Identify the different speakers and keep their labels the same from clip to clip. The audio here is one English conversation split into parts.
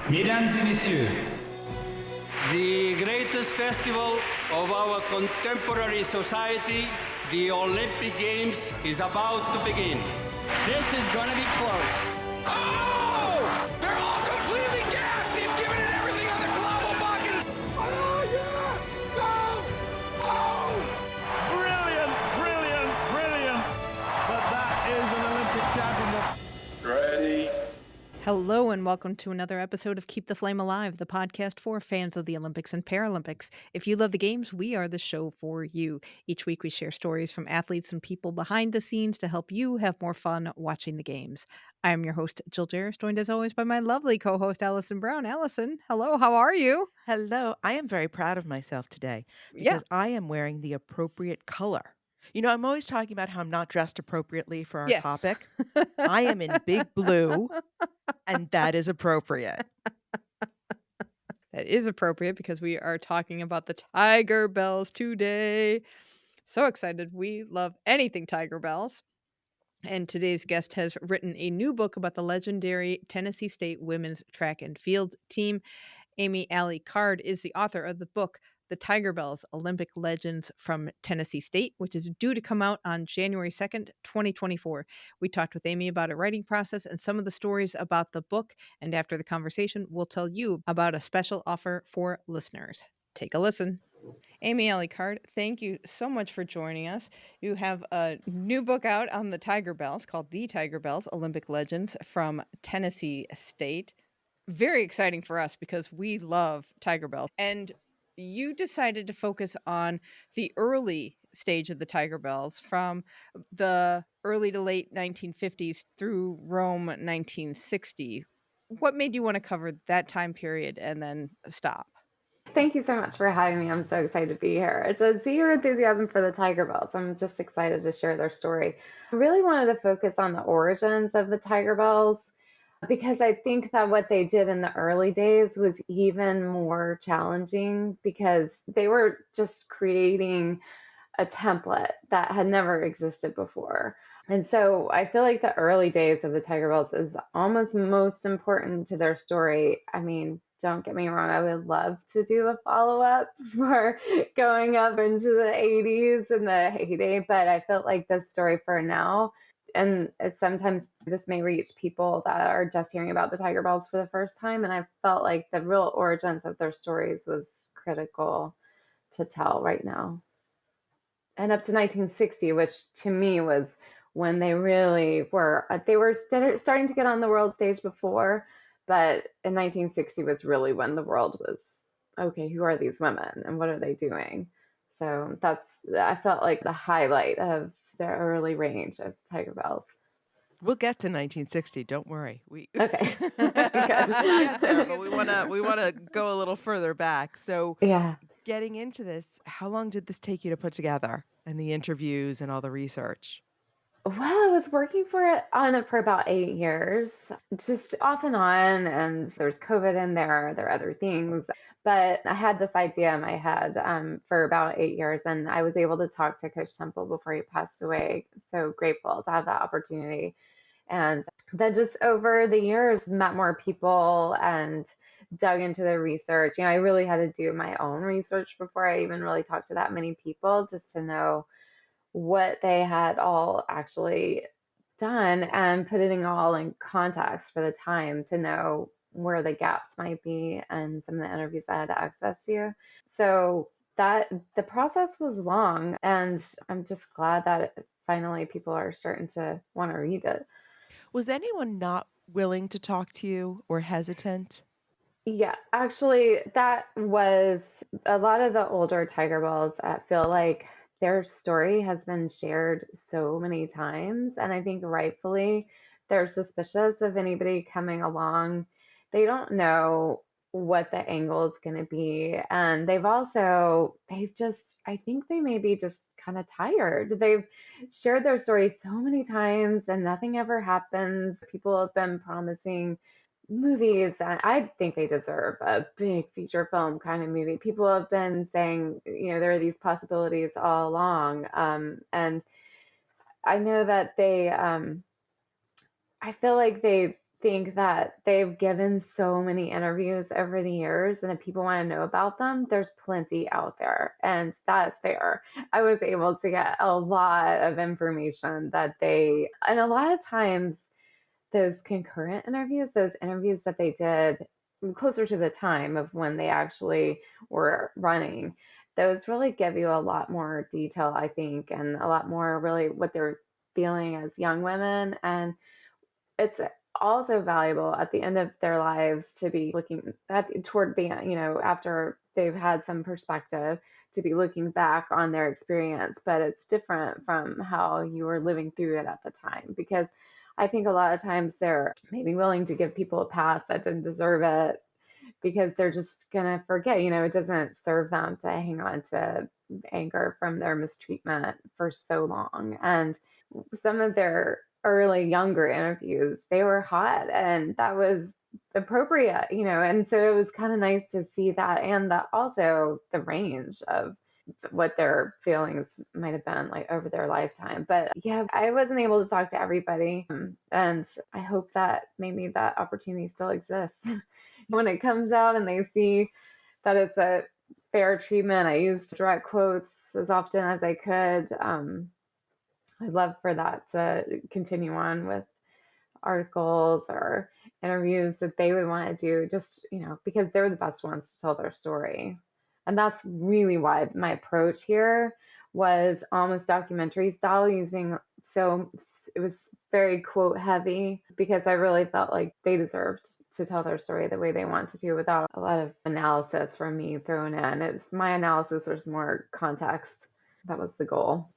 Speaker 1: Mesdames et messieurs,
Speaker 2: The greatest festival of our contemporary society, the Olympic Games, is about to begin.
Speaker 1: this is gonna be close.
Speaker 3: Oh! They're all completely gassed! They've given it everything on the global bucket! Oh, yeah! Go! Oh!
Speaker 4: Brilliant, brilliant, brilliant. But that is an Olympic championship.
Speaker 3: Ready.
Speaker 5: Hello and welcome to another episode of Keep the Flame Alive, the podcast for fans of the Olympics and Paralympics. If you love the games, we are the show for you. Each week we share stories from athletes and people behind the scenes to help you have more fun watching the games. I am your host, Jill Jarris, joined as always by my lovely co-host, Allison Brown. Allison, hello, how are you?
Speaker 6: Hello. I am very proud of myself today
Speaker 5: Yeah.
Speaker 6: because I am wearing the appropriate color. You know, I'm always talking about how I'm not dressed appropriately for our
Speaker 5: Yes.
Speaker 6: topic. I am in big blue, and that is appropriate.
Speaker 5: That is appropriate because we are talking about the Tigerbelles today. So excited. We love anything Tigerbelles. And today's guest has written a new book about the legendary Tennessee State women's track and field team. Aime Alley Card is the author of the book, The Tigerbelles, Olympic Legends from Tennessee State, which is due to come out on January 2nd, 2024. We talked with Aime about her writing process and some of the stories about the book. And after the conversation, we'll tell you about a special offer for listeners. Take a listen. Aime Alley Card, thank you so much for joining us. You have a new book out on the Tigerbelles called The Tigerbelles, Olympic Legends from Tennessee State. Very exciting for us because we love Tigerbelles. And you decided to focus on the early stage of the Tigerbelles from the early to late 1950s through Rome 1960. What made you want to cover that time period and then stop?
Speaker 7: Thank you so much for having me. I'm so excited to be here. It's a see your enthusiasm for the Tigerbelles. I'm just excited to share their story. I really wanted to focus on the origins of the Tigerbelles because I think that what they did in the early days was even more challenging because they were just creating a template that had never existed before. And so I feel like the early days of the Tigerbelles is almost most important to their story. I mean, don't get me wrong, I would love to do a follow-up for going up into the 80s and the heyday, but I felt like this story for now, and sometimes this may reach people that are just hearing about the Tigerbelles for the first time, and I felt like the real origins of their stories was critical to tell right now. And up to 1960, which to me was when they really were, starting to get on the world stage before, but in 1960 was really when the world was, okay, who are these women and what are they doing? So I felt like the highlight of the early range of Tigerbelles.
Speaker 6: We'll get to 1960. Don't worry.
Speaker 7: Okay.
Speaker 6: We'll get there, but we wanna go a little further back. So
Speaker 7: Yeah.
Speaker 6: getting into this, how long did this take you to put together and the interviews and all the research?
Speaker 7: Well, I was working on it for about 8 years, just off and on, and there's COVID in there. There are other things, but I had this idea in my head for about 8 years, and I was able to talk to Coach Temple before he passed away. So grateful to have that opportunity, and then just over the years, met more people and dug into the research. I really had to do my own research before I even really talked to that many people, just to know what they had all actually done and putting all in context for the time to know where the gaps might be and some of the interviews I had access to. So that the process was long, and I'm just glad that finally people are starting to want to read it.
Speaker 6: Was anyone not willing to talk to you or hesitant?
Speaker 7: Yeah, actually, that was a lot of the older Tigerbelles. I feel like their story has been shared so many times, and I think rightfully they're suspicious of anybody coming along. They don't know what the angle is going to be, and I think they may be just kind of tired. They've shared their story so many times, and nothing ever happens. People have been promising movies, and I think they deserve a big feature film kind of movie. People have been saying, there are these possibilities all along. And I know that I feel like they think that they've given so many interviews over the years and that people want to know about them. There's plenty out there, and that's fair. I was able to get a lot of information and a lot of times those concurrent interviews, those interviews that they did closer to the time of when they actually were running, those really give you a lot more detail, I think, and a lot more really what they're feeling as young women. And it's also valuable at the end of their lives to be looking toward the end, after they've had some perspective, to be looking back on their experience. But it's different from how you were living through it at the time, because I think a lot of times they're maybe willing to give people a pass that didn't deserve it because they're just gonna forget, it doesn't serve them to hang on to anger from their mistreatment for so long. And some of their early younger interviews, they were hot, and that was appropriate, and so it was kind of nice to see that, and also the range of what their feelings might have been like over their lifetime. But yeah, I wasn't able to talk to everybody, and I hope that maybe that opportunity still exists when it comes out and they see that it's a fair treatment. I used direct quotes as often as I could. I'd love for that to continue on with articles or interviews that they would want to do, just, because they're the best ones to tell their story. And that's really why my approach here was almost documentary style, it was very quote heavy, because I really felt like they deserved to tell their story the way they want to do without a lot of analysis from me thrown in. It's my analysis, there's more context. That was the goal.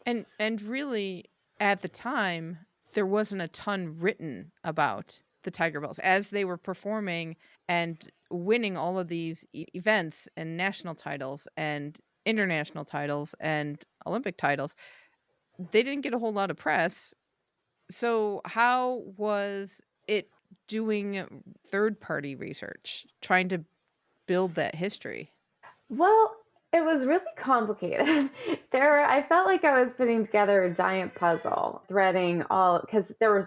Speaker 5: And really, at the time, there wasn't a ton written about the Tigerbelles as they were performing and winning all of these events and national titles and international titles and Olympic titles. They didn't get a whole lot of press. So how was it doing third-party research, trying to build that history?
Speaker 7: Well, it was really complicated. I felt like I was putting together a giant puzzle, threading all, because there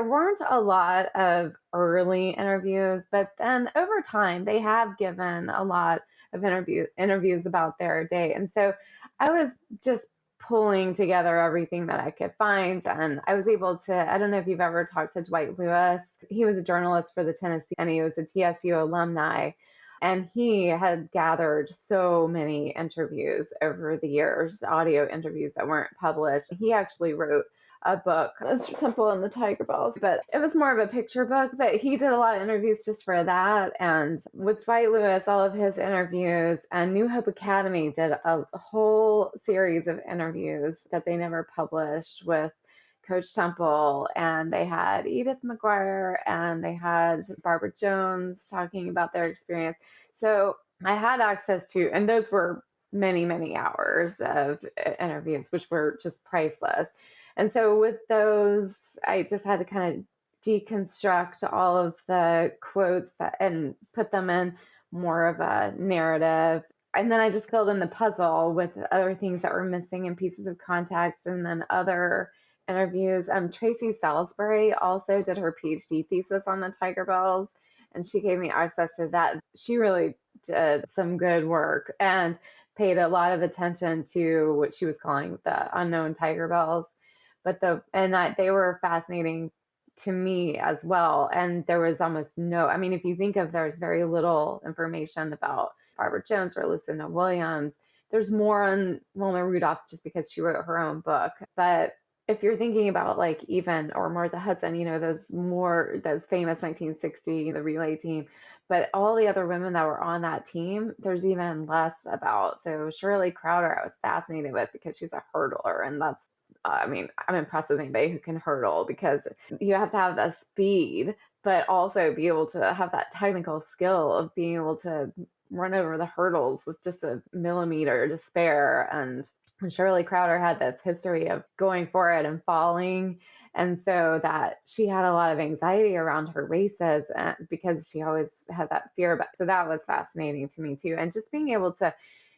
Speaker 7: weren't a lot of early interviews, but then over time they have given a lot of interviews about their day. And so I was just pulling together everything that I could find. And I was able to, I don't know if you've ever talked to Dwight Lewis. He was a journalist for the Tennessee, and he was a TSU alumni. And he had gathered so many interviews over the years, audio interviews that weren't published. He actually wrote a book, Mr. Temple and the Tigerbelles, but it was more of a picture book. But he did a lot of interviews just for that. And with Dwight Lewis, all of his interviews, and New Hope Academy did a whole series of interviews that they never published with Coach Temple, and they had Edith McGuire and they had Barbara Jones talking about their experience. So I had access to, and those were many, many hours of interviews, which were just priceless. And so with those, I just had to kind of deconstruct all of the quotes and put them in more of a narrative. And then I just filled in the puzzle with other things that were missing and pieces of context, and then other interviews. Tracy Salisbury also did her PhD thesis on the Tigerbelles, and she gave me access to that. She really did some good work and paid a lot of attention to what she was calling the unknown Tigerbelles. They were fascinating to me as well. And there was almost if you think of, there's very little information about Barbara Jones or Lucinda Williams. There's more on Wilma Rudolph just because she wrote her own book. But if you're thinking about or Martha Hudson, those famous 1960, the relay team, but all the other women that were on that team, there's even less about. So Shirley Crowder, I was fascinated with because she's a hurdler, and that's, I'm impressed with anybody who can hurdle, because you have to have the speed, but also be able to have that technical skill of being able to run over the hurdles with just a millimeter to spare. And Shirley Crowder had this history of going for it and falling. And so that she had a lot of anxiety around her races because she always had that fear. So that was fascinating to me too. And just being able to,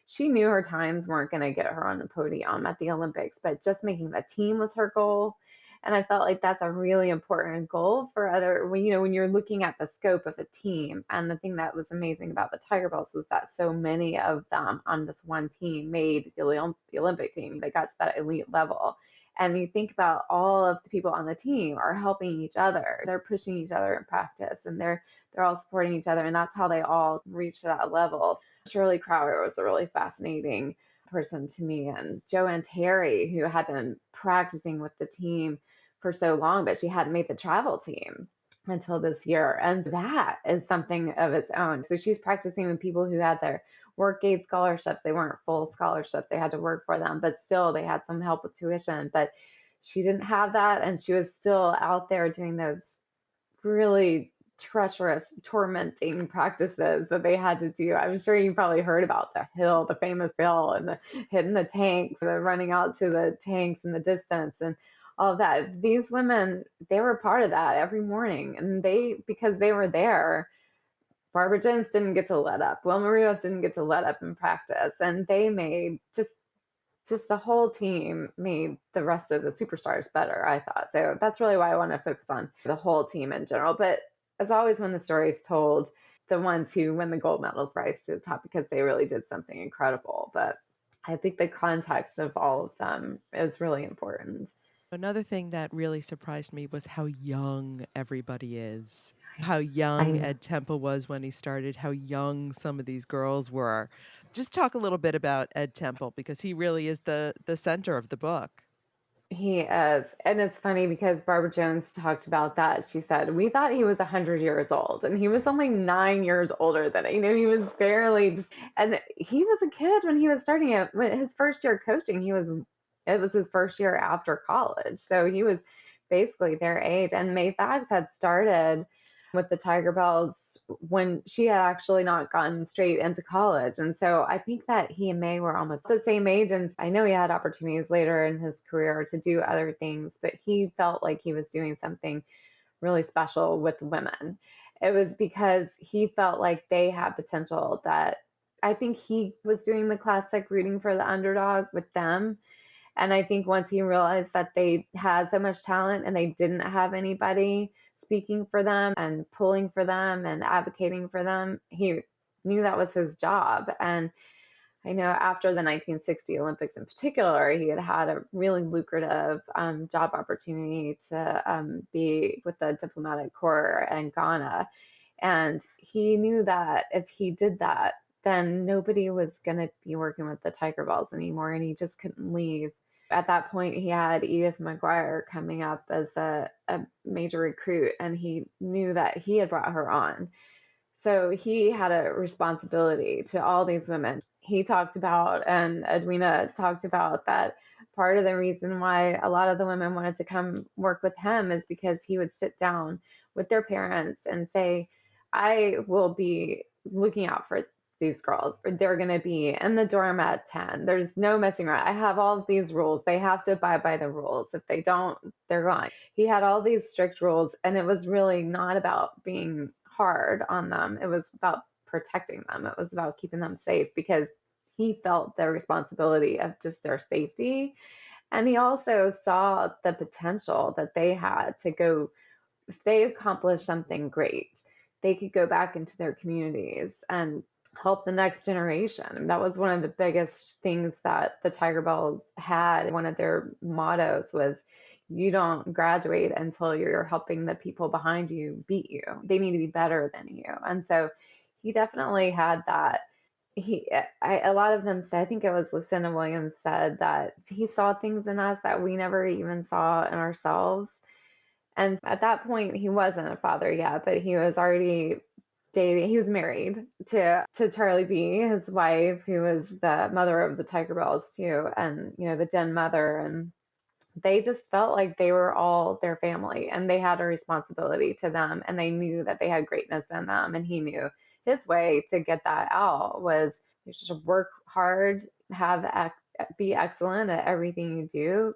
Speaker 7: she knew her times weren't going to get her on the podium at the Olympics, but just making the team was her goal. And I felt like that's a really important goal for other, when you're looking at the scope of a team. And the thing that was amazing about the Tigerbelles was that so many of them on this one team made the Olympic team. They got to that elite level. And you think about all of the people on the team are helping each other. They're pushing each other in practice, and they're all supporting each other. And that's how they all reach that level. Shirley Crowder was a really fascinating person to me, and Joanne Terry, who had been practicing with the team for so long, but she hadn't made the travel team until this year. And that is something of its own. So she's practicing with people who had their work aid scholarships. They weren't full scholarships. They had to work for them, but still they had some help with tuition. But she didn't have that. And she was still out there doing those really treacherous, tormenting practices that they had to do. I'm sure you probably heard about the hill, the famous hill, and the hitting the tanks, the running out to the tanks in the distance, and all of that. These women, they were part of that every morning, and because they were there, Barbara Jones didn't get to let up. Wilma Rudolph didn't get to let up in practice, and they made just the whole team made the rest of the superstars better, I thought. So that's really why I want to focus on the whole team in general. But as always, when the story is told, the ones who win the gold medals rise to the top because they really did something incredible. But I think the context of all of them is really important.
Speaker 6: Another thing that really surprised me was how young everybody is. How young Ed Temple was when he started, how young some of these girls were. Just talk a little bit about Ed Temple, because he really is the center of the book.
Speaker 7: He is. And it's funny because Barbara Jones talked about that. She said, we thought he was 100 years old, and he was only 9 years older than it. He was barely just, and he was a kid when he was starting it. When his first year coaching, it was his first year after college. So he was basically their age. And May Fags had started with the Tigerbelles when she had actually not gotten straight into college. And so I think that he and May were almost the same age. And I know he had opportunities later in his career to do other things, but he felt like he was doing something really special with women. It was because he felt like they had potential. That I think he was doing the classic rooting for the underdog with them. And I think once he realized that they had so much talent and they didn't have anybody speaking for them and pulling for them and advocating for them, he knew that was his job. And I know after the 1960 Olympics in particular, he had a really lucrative job opportunity to be with the diplomatic corps in Ghana. And he knew that if he did that, then nobody was going to be working with the Tigerbelles anymore, and he just couldn't leave. At that point, he had Edith McGuire coming up as a major recruit, and he knew that he had brought her on. So he had a responsibility to all these women. He talked about, and Edwina talked about, that part of the reason why a lot of the women wanted to come work with him is because he would sit down with their parents and say, I will be looking out for these girls. They're going to be in the dorm at 10. There's no messing around. I have all of these rules. They have to abide by the rules. If they don't, they're gone. He had all these strict rules, and it was really not about being hard on them. It was about protecting them. It was about keeping them safe, because he felt the responsibility of just their safety. And he also saw the potential that they had to go, if they accomplished something great, they could go back into their communities and help the next generation. And that was one of the biggest things that the Tigerbelles had. One of their mottos was, you don't graduate until you're helping the people behind you beat you. They need to be better than you. And so he definitely had that. A lot of them said, I think it was Lucinda Williams said, that he saw things in us that we never even saw in ourselves. And at that point, he wasn't a father yet, but he was already dating. He was married to Charlie B, his wife, who was the mother of the Tigerbelles too, and the den mother. And they just felt like they were all their family, and they had a responsibility to them, and they knew that they had greatness in them. And he knew his way to get that out was just work hard, be excellent at everything you do.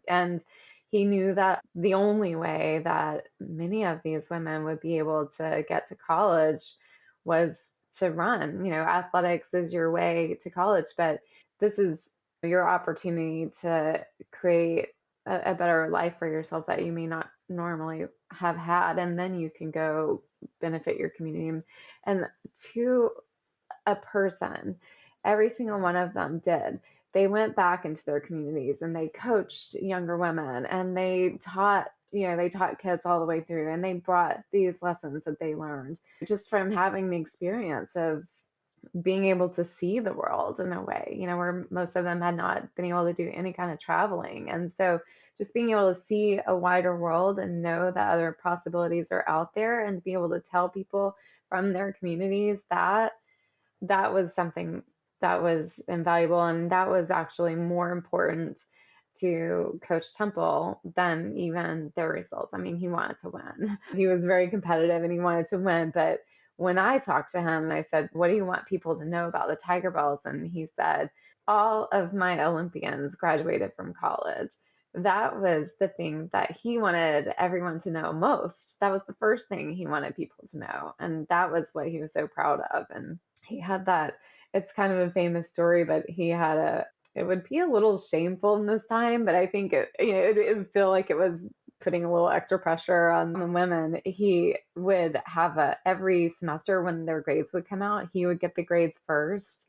Speaker 7: And he knew that the only way that many of these women would be able to get to college was to run. Athletics is your way to college, but this is your opportunity to create a better life for yourself that you may not normally have had, and then you can go benefit your community. And to a person, every single one of them did. They went back into their communities and they coached younger women and they taught, they taught kids all the way through, and they brought these lessons that they learned just from having the experience of being able to see the world in a way, where most of them had not been able to do any kind of traveling. And so just being able to see a wider world and know that other possibilities are out there and be able to tell people from their communities that was something that was invaluable. And that was actually more important to Coach Temple than even the results. I mean, he wanted to win. He was very competitive and he wanted to win. But when I talked to him, I said, what do you want people to know about the Tigerbelles? And he said, all of my Olympians graduated from college. That was the thing that he wanted everyone to know most. That was the first thing he wanted people to know. And that was what he was so proud of. And he had that, it's kind of a famous story, but he had it would be a little shameful in this time, but I think it would feel like it was putting a little extra pressure on the women. He would have every semester when their grades would come out, he would get the grades first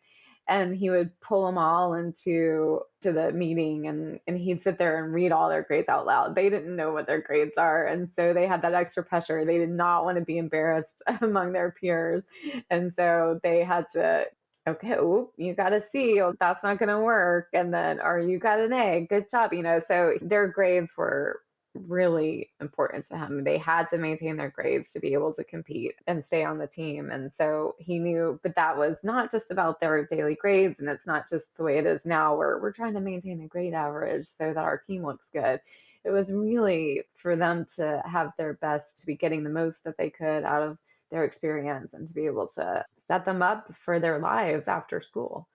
Speaker 7: and he would pull them all into the meeting, and he'd sit there and read all their grades out loud. They didn't know what their grades are, and so they had that extra pressure. They did not want to be embarrassed among their peers, and so they had to, okay, you got a C, that's not going to work, and then, or you got an A, good job, so their grades were really important to him. They had to maintain their grades to be able to compete and stay on the team. And so he knew, but that was not just about their daily grades. And it's not just the way it is now where we're trying to maintain a grade average so that our team looks good. It was really for them to have their best, to be getting the most that they could out of their experience and to be able to set them up for their lives after school.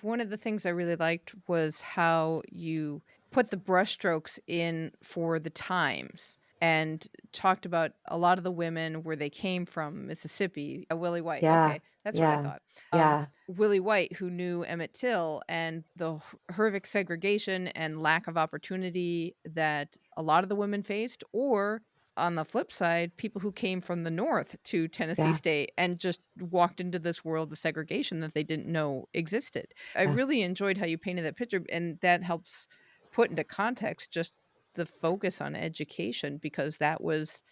Speaker 5: One of the things I really liked was how you put the brushstrokes in for the times and talked about a lot of the women where they came from. Mississippi, Willie White.
Speaker 7: Yeah,
Speaker 5: Okay, that's what I thought.
Speaker 7: yeah,
Speaker 5: Willie White, who knew Emmett Till and the horrific segregation and lack of opportunity that a lot of the women faced, or on the flip side, people who came from the North to Tennessee
Speaker 7: yeah,
Speaker 5: State and just walked into this world of segregation that they didn't know existed. I
Speaker 7: yeah.
Speaker 5: really enjoyed how you painted that picture, and that helps put into context just the focus on education, because that was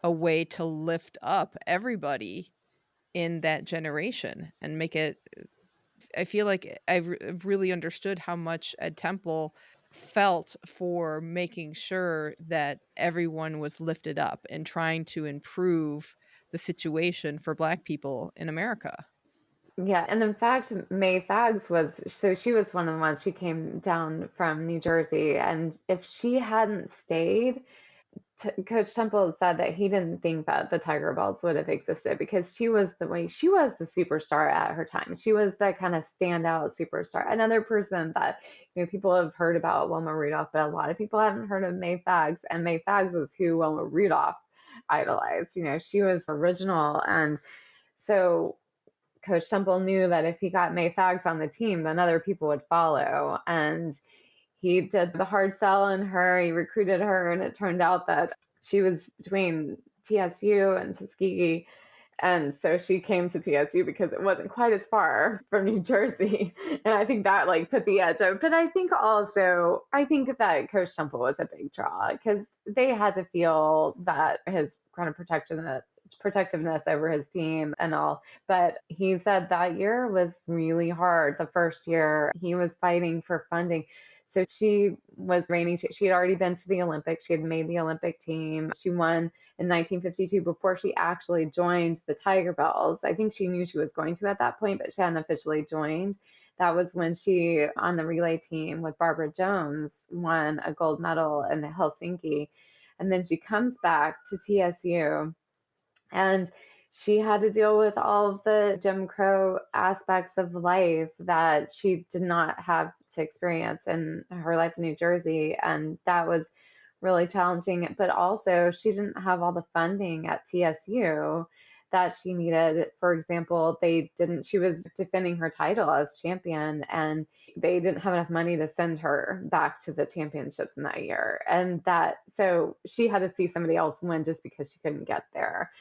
Speaker 5: a way to lift up everybody in that generation and make it. I feel like really understood how much Ed Temple felt for making sure that everyone was lifted up and trying to improve the situation for Black people in America.
Speaker 7: Yeah, and in fact, May Fags she was one of the ones, she came down from New Jersey, and if she hadn't stayed, Coach Temple said that he didn't think that the Tigerbelles would have existed because she was the superstar at her time. She was the kind of standout superstar. Another person that people have heard about, Wilma Rudolph, but a lot of people haven't heard of May Fags, and May Fags is who Wilma Rudolph idolized. She was original, and so Coach Temple knew that if he got May Fags on the team, then other people would follow. And he did the hard sell on her. He recruited her, and it turned out that she was between TSU and Tuskegee. And so she came to TSU because it wasn't quite as far from New Jersey. And I think that put the edge up. But I think that Coach Temple was a big draw because they had to feel that his kind of protectiveness over his team and all. But he said that year was really hard. The first year he was fighting for funding. So she was reigning. She had already been to the Olympics. She had made the Olympic team. She won in 1952 before she actually joined the Tigerbelles. I think she knew she was going to at that point, but she hadn't officially joined. That was when she, on the relay team with Barbara Jones, won a gold medal in the Helsinki. And then she comes back to TSU, and she had to deal with all of the Jim Crow aspects of life that she did not have to experience in her life in New Jersey. And that was really challenging. But also, she didn't have all the funding at TSU that she needed. For example, she was defending her title as champion, and they didn't have enough money to send her back to the championships in that year. So she had to see somebody else win just because she couldn't get there.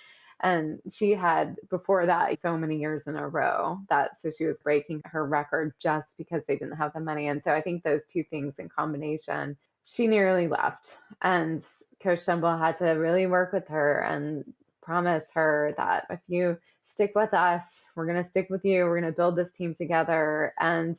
Speaker 7: And she had, before that, so many years in a row so she was breaking her record just because they didn't have the money. And so I think those two things in combination, she nearly left. And Coach Temple had to really work with her and promise her that if you stick with us, we're going to stick with you. We're going to build this team together. And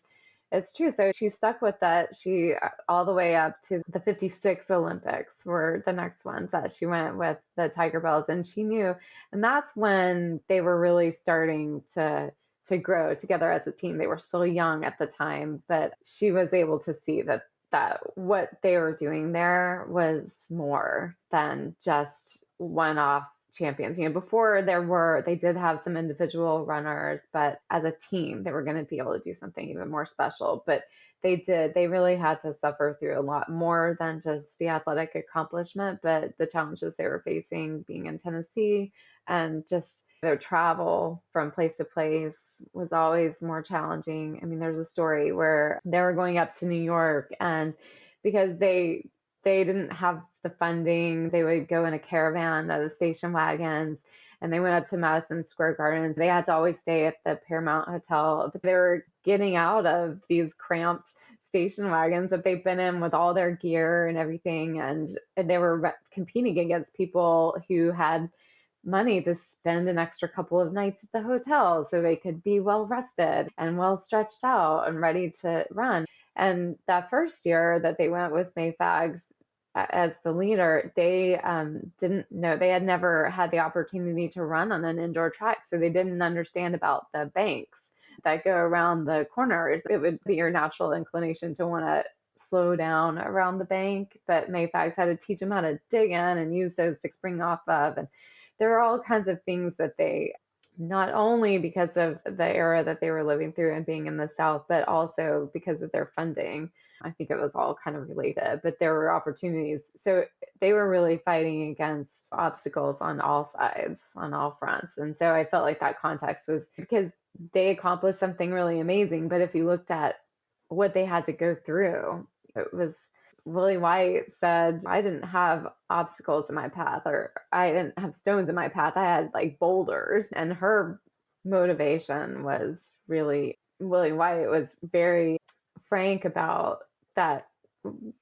Speaker 7: it's true. So she stuck with that. She all the way up to the 56 Olympics were the next ones that she went with the Tigerbelles. And she knew, and that's when they were really starting to grow together as a team. They were still young at the time, but she was able to see that what they were doing there was more than just one-off champions. Before they did have some individual runners, but as a team, they were going to be able to do something even more special. But they really had to suffer through a lot more than just the athletic accomplishment, but the challenges they were facing being in Tennessee, and just their travel from place to place was always more challenging. I mean, there's a story where they were going up to New York, and because they didn't have the funding, they would go in a caravan of station wagons, and they went up to Madison Square Gardens. They had to always stay at the Paramount Hotel, but they were getting out of these cramped station wagons that they've been in with all their gear and everything, and they were competing against people who had money to spend an extra couple of nights at the hotel so they could be well rested and well stretched out and ready to run. And that first year that they went with May Fags as the leader, they didn't know, they had never had the opportunity to run on an indoor track, so they didn't understand about the banks that go around the corners. It would be your natural inclination to want to slow down around the bank, but May Fags had to teach them how to dig in and use those to spring off of. And there were all kinds of things that they, not only because of the era that they were living through and being in the South, but also because of their funding. I think it was all kind of related, but there were opportunities. So they were really fighting against obstacles on all sides, on all fronts. And so I felt like that context was because they accomplished something really amazing. But if you looked at what they had to go through, it was Willie White said, I didn't have obstacles in my path, or I didn't have stones in my path. I had like boulders. And her motivation was really, Willie White was very frank about that.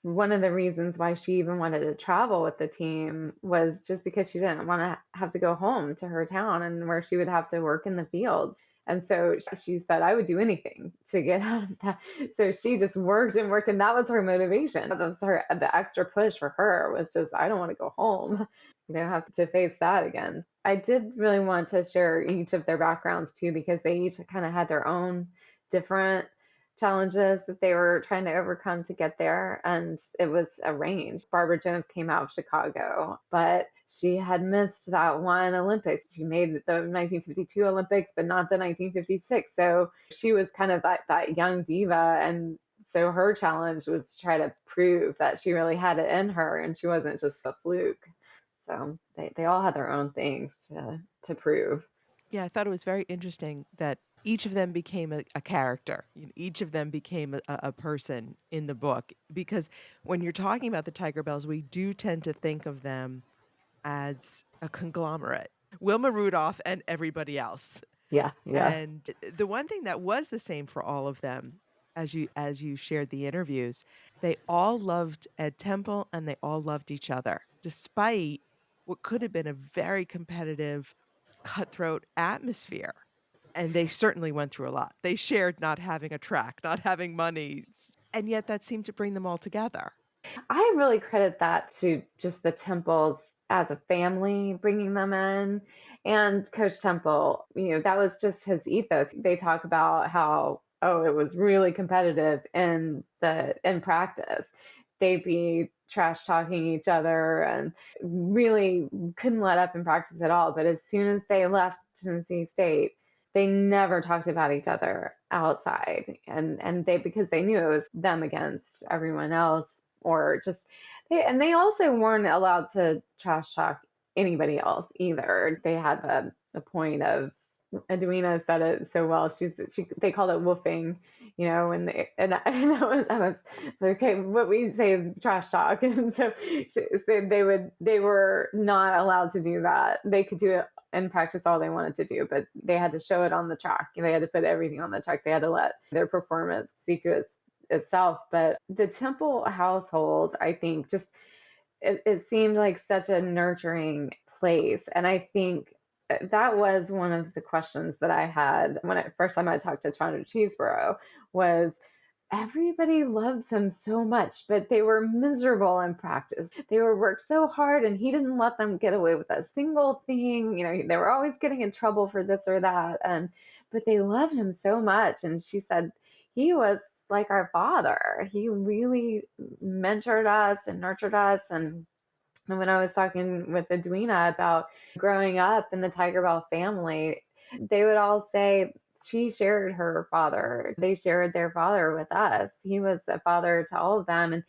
Speaker 7: One of the reasons why she even wanted to travel with the team was just because she didn't want to have to go home to her town and where she would have to work in the fields. And so she said, I would do anything to get out of that. So she just worked and worked, and that was her motivation. That was the extra push for her was just, I don't want to go home. Have to face that again. I did really want to share each of their backgrounds too, because they each kind of had their own different challenges that they were trying to overcome to get there. And it was a range. Barbara Jones came out of Chicago, but she had missed that one Olympics. She made the 1952 Olympics, but not the 1956. So she was kind of that young diva. And so her challenge was to try to prove that she really had it in her and she wasn't just a fluke. So they all had their own things to prove.
Speaker 6: Yeah, I thought it was very interesting that each of them became a character. Each of them became a person in the book. Because when you're talking about the Tigerbelles, we do tend to think of them as a conglomerate. Wilma Rudolph and everybody else.
Speaker 7: Yeah.
Speaker 6: And the one thing that was the same for all of them, as you shared the interviews, they all loved Ed Temple and they all loved each other, despite what could have been a very competitive, cutthroat atmosphere. And they certainly went through a lot. They shared not having a track, not having money, and yet that seemed to bring them all together.
Speaker 7: I really credit that to just the Temples as a family, bringing them in. And Coach Temple, that was just his ethos. They talk about how, it was really competitive in practice. They'd be trash talking each other and really couldn't let up in practice at all. But as soon as they left Tennessee State, they never talked about each other outside. And because they knew it was them against everyone else, or just, they also weren't allowed to trash talk anybody else either. They had a point of, Edwina said it so well. They called it woofing, I was okay. What we say is trash talk, and so they were not allowed to do that. They could do it and practice all they wanted to do, but they had to show it on the track. They had to put everything on the track. They had to let their performance speak to itself. But the Temple household, I think, just it seemed like such a nurturing place. And I think that was one of the questions that I had when first time I talked to Toronto Cheeseborough was everybody loves him so much, but they were miserable in practice. They were worked so hard and he didn't let them get away with a single thing. They were always getting in trouble for this or that. But they loved him so much. And she said, he was like our father. He really mentored us and nurtured us. And when I was talking with Edwina about growing up in the Tigerbelle family, they would all say she shared her father. They shared their father with us. He was a father to all of them, and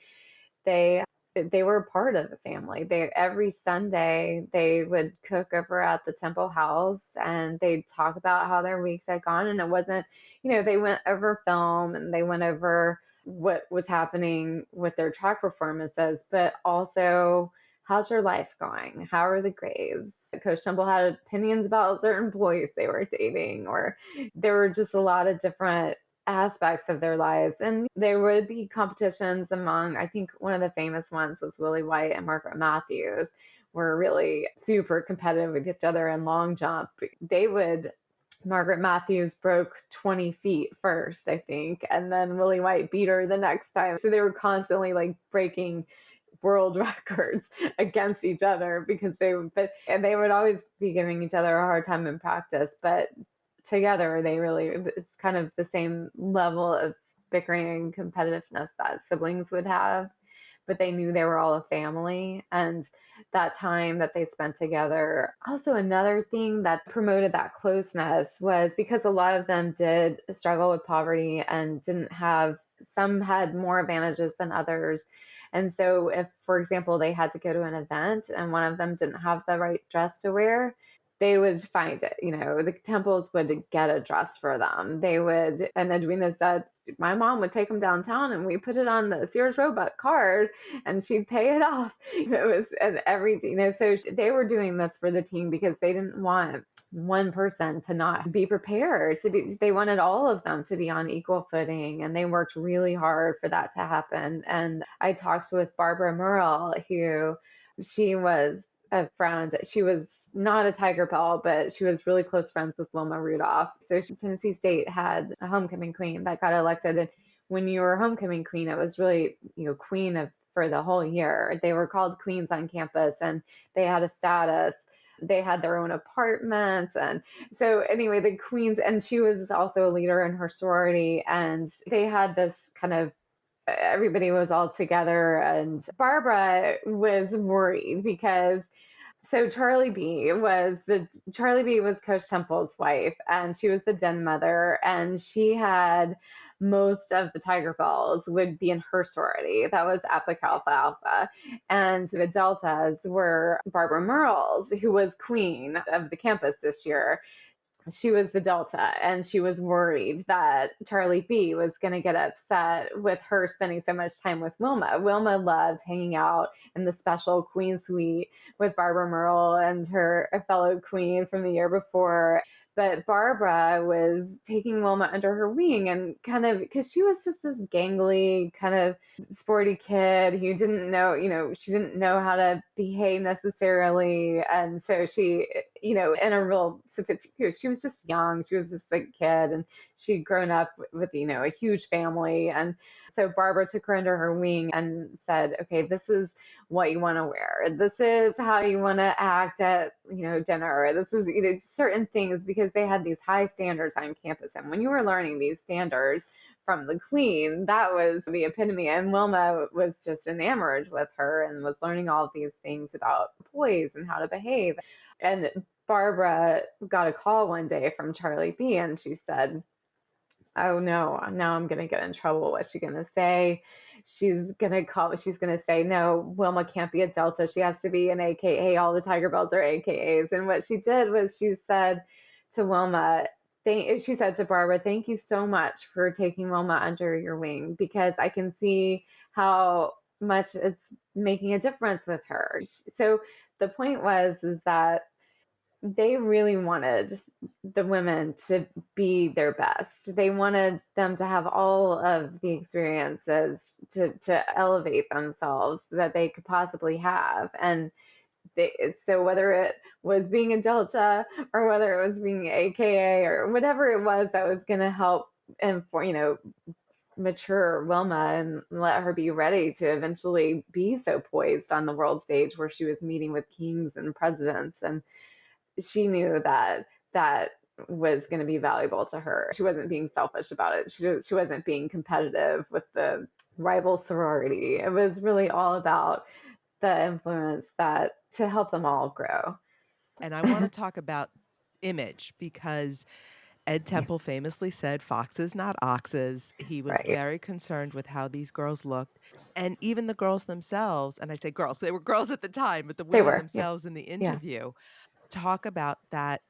Speaker 7: they they were part of the family. They every Sunday they would cook over at the Temple house and they'd talk about how their weeks had gone. And it wasn't, they went over film and they went over what was happening with their track performances, but also how's your life going? How are the grades? Coach Temple had opinions about certain boys they were dating, or there were just a lot of different aspects of their lives. And there would be competitions among, I think one of the famous ones was Willie White and Margaret Matthews were really super competitive with each other in long jump. Margaret Matthews broke 20 feet first, I think, and then Willie White beat her the next time. So they were constantly like breaking world records against each other because and they would always be giving each other a hard time in practice, but together it's kind of the same level of bickering and competitiveness that siblings would have, but they knew they were all a family. And that time that they spent together, also another thing that promoted that closeness was because a lot of them did struggle with poverty and some had more advantages than others. And so if, for example, they had to go to an event and one of them didn't have the right dress to wear, they would find it. The Temples would get a dress for them. And Edwina said, my mom would take them downtown and we put it on the Sears Roebuck card and she'd pay it off. So they were doing this for the team because they didn't want one person to not be prepared they wanted all of them to be on equal footing, and they worked really hard for that to happen. And I talked with Barbara Murrell, who she was a friend. She was not a Tigerbelle, but she was really close friends with Wilma Rudolph. So Tennessee State had a homecoming queen that got elected. And when you were homecoming queen, it was really, queen for the whole year. They were called queens on campus and they had a status. They had their own apartments. And so anyway, the queens, and she was also a leader in her sorority. And they had this kind of everybody was all together, and Barbara was worried because Charlie B was Coach Temple's wife, and she was the den mother, and she had most of the Tigerbelles would be in her sorority. That was Epic Alpha Alpha. And the Deltas were Barbara Murrell's, who was queen of the campus this year. She was the Delta, and she was worried that Charlie B was going to get upset with her spending so much time with Wilma. Wilma loved hanging out in the special queen suite with Barbara Murrell and her fellow queen from the year before. But Barbara was taking Wilma under her wing and kind of, because she was just this gangly, kind of sporty kid who didn't know, she didn't know how to behave necessarily. And so she, in a real, she was just young. She was just a kid, and she'd grown up with, a huge family. And so Barbara took her under her wing and said, okay, this is what you want to wear. This is how you want to act at, dinner. This is, certain things, because they had these high standards on campus. And when you were learning these standards from the queen, that was the epitome. And Wilma was just enamored with her and was learning all of these things about boys and how to behave. And Barbara got a call one day from Charlie B, and she said, Oh no, now I'm gonna get in trouble. What's she gonna say? She's gonna say, no, Wilma can't be a Delta. She has to be an AKA. All the Tigerbelles are AKAs. And what she did was she said to Wilma, she said to Barbara, thank you so much for taking Wilma under your wing, because I can see how much it's making a difference with her. So the point is that they really wanted the women to be their best. They wanted them to have all of the experiences to elevate themselves that they could possibly have. And so whether it was being a Delta or whether it was being AKA or whatever it was that was going to help and for, mature Wilma and let her be ready to eventually be so poised on the world stage where she was meeting with kings and presidents, and she knew that that was going to be valuable to her. She wasn't being selfish about it. She wasn't being competitive with the rival sorority. It was really all about the influence that to help them all grow.
Speaker 6: And I want to talk about image, because Ed Temple famously said, foxes, not oxes. He was
Speaker 7: Right.
Speaker 6: very concerned with how these girls looked. And even the girls themselves, and I say girls, they were girls at the time, but the
Speaker 7: They
Speaker 6: women
Speaker 7: were. Yeah.
Speaker 6: themselves in the
Speaker 7: Yeah.
Speaker 6: interview talk about that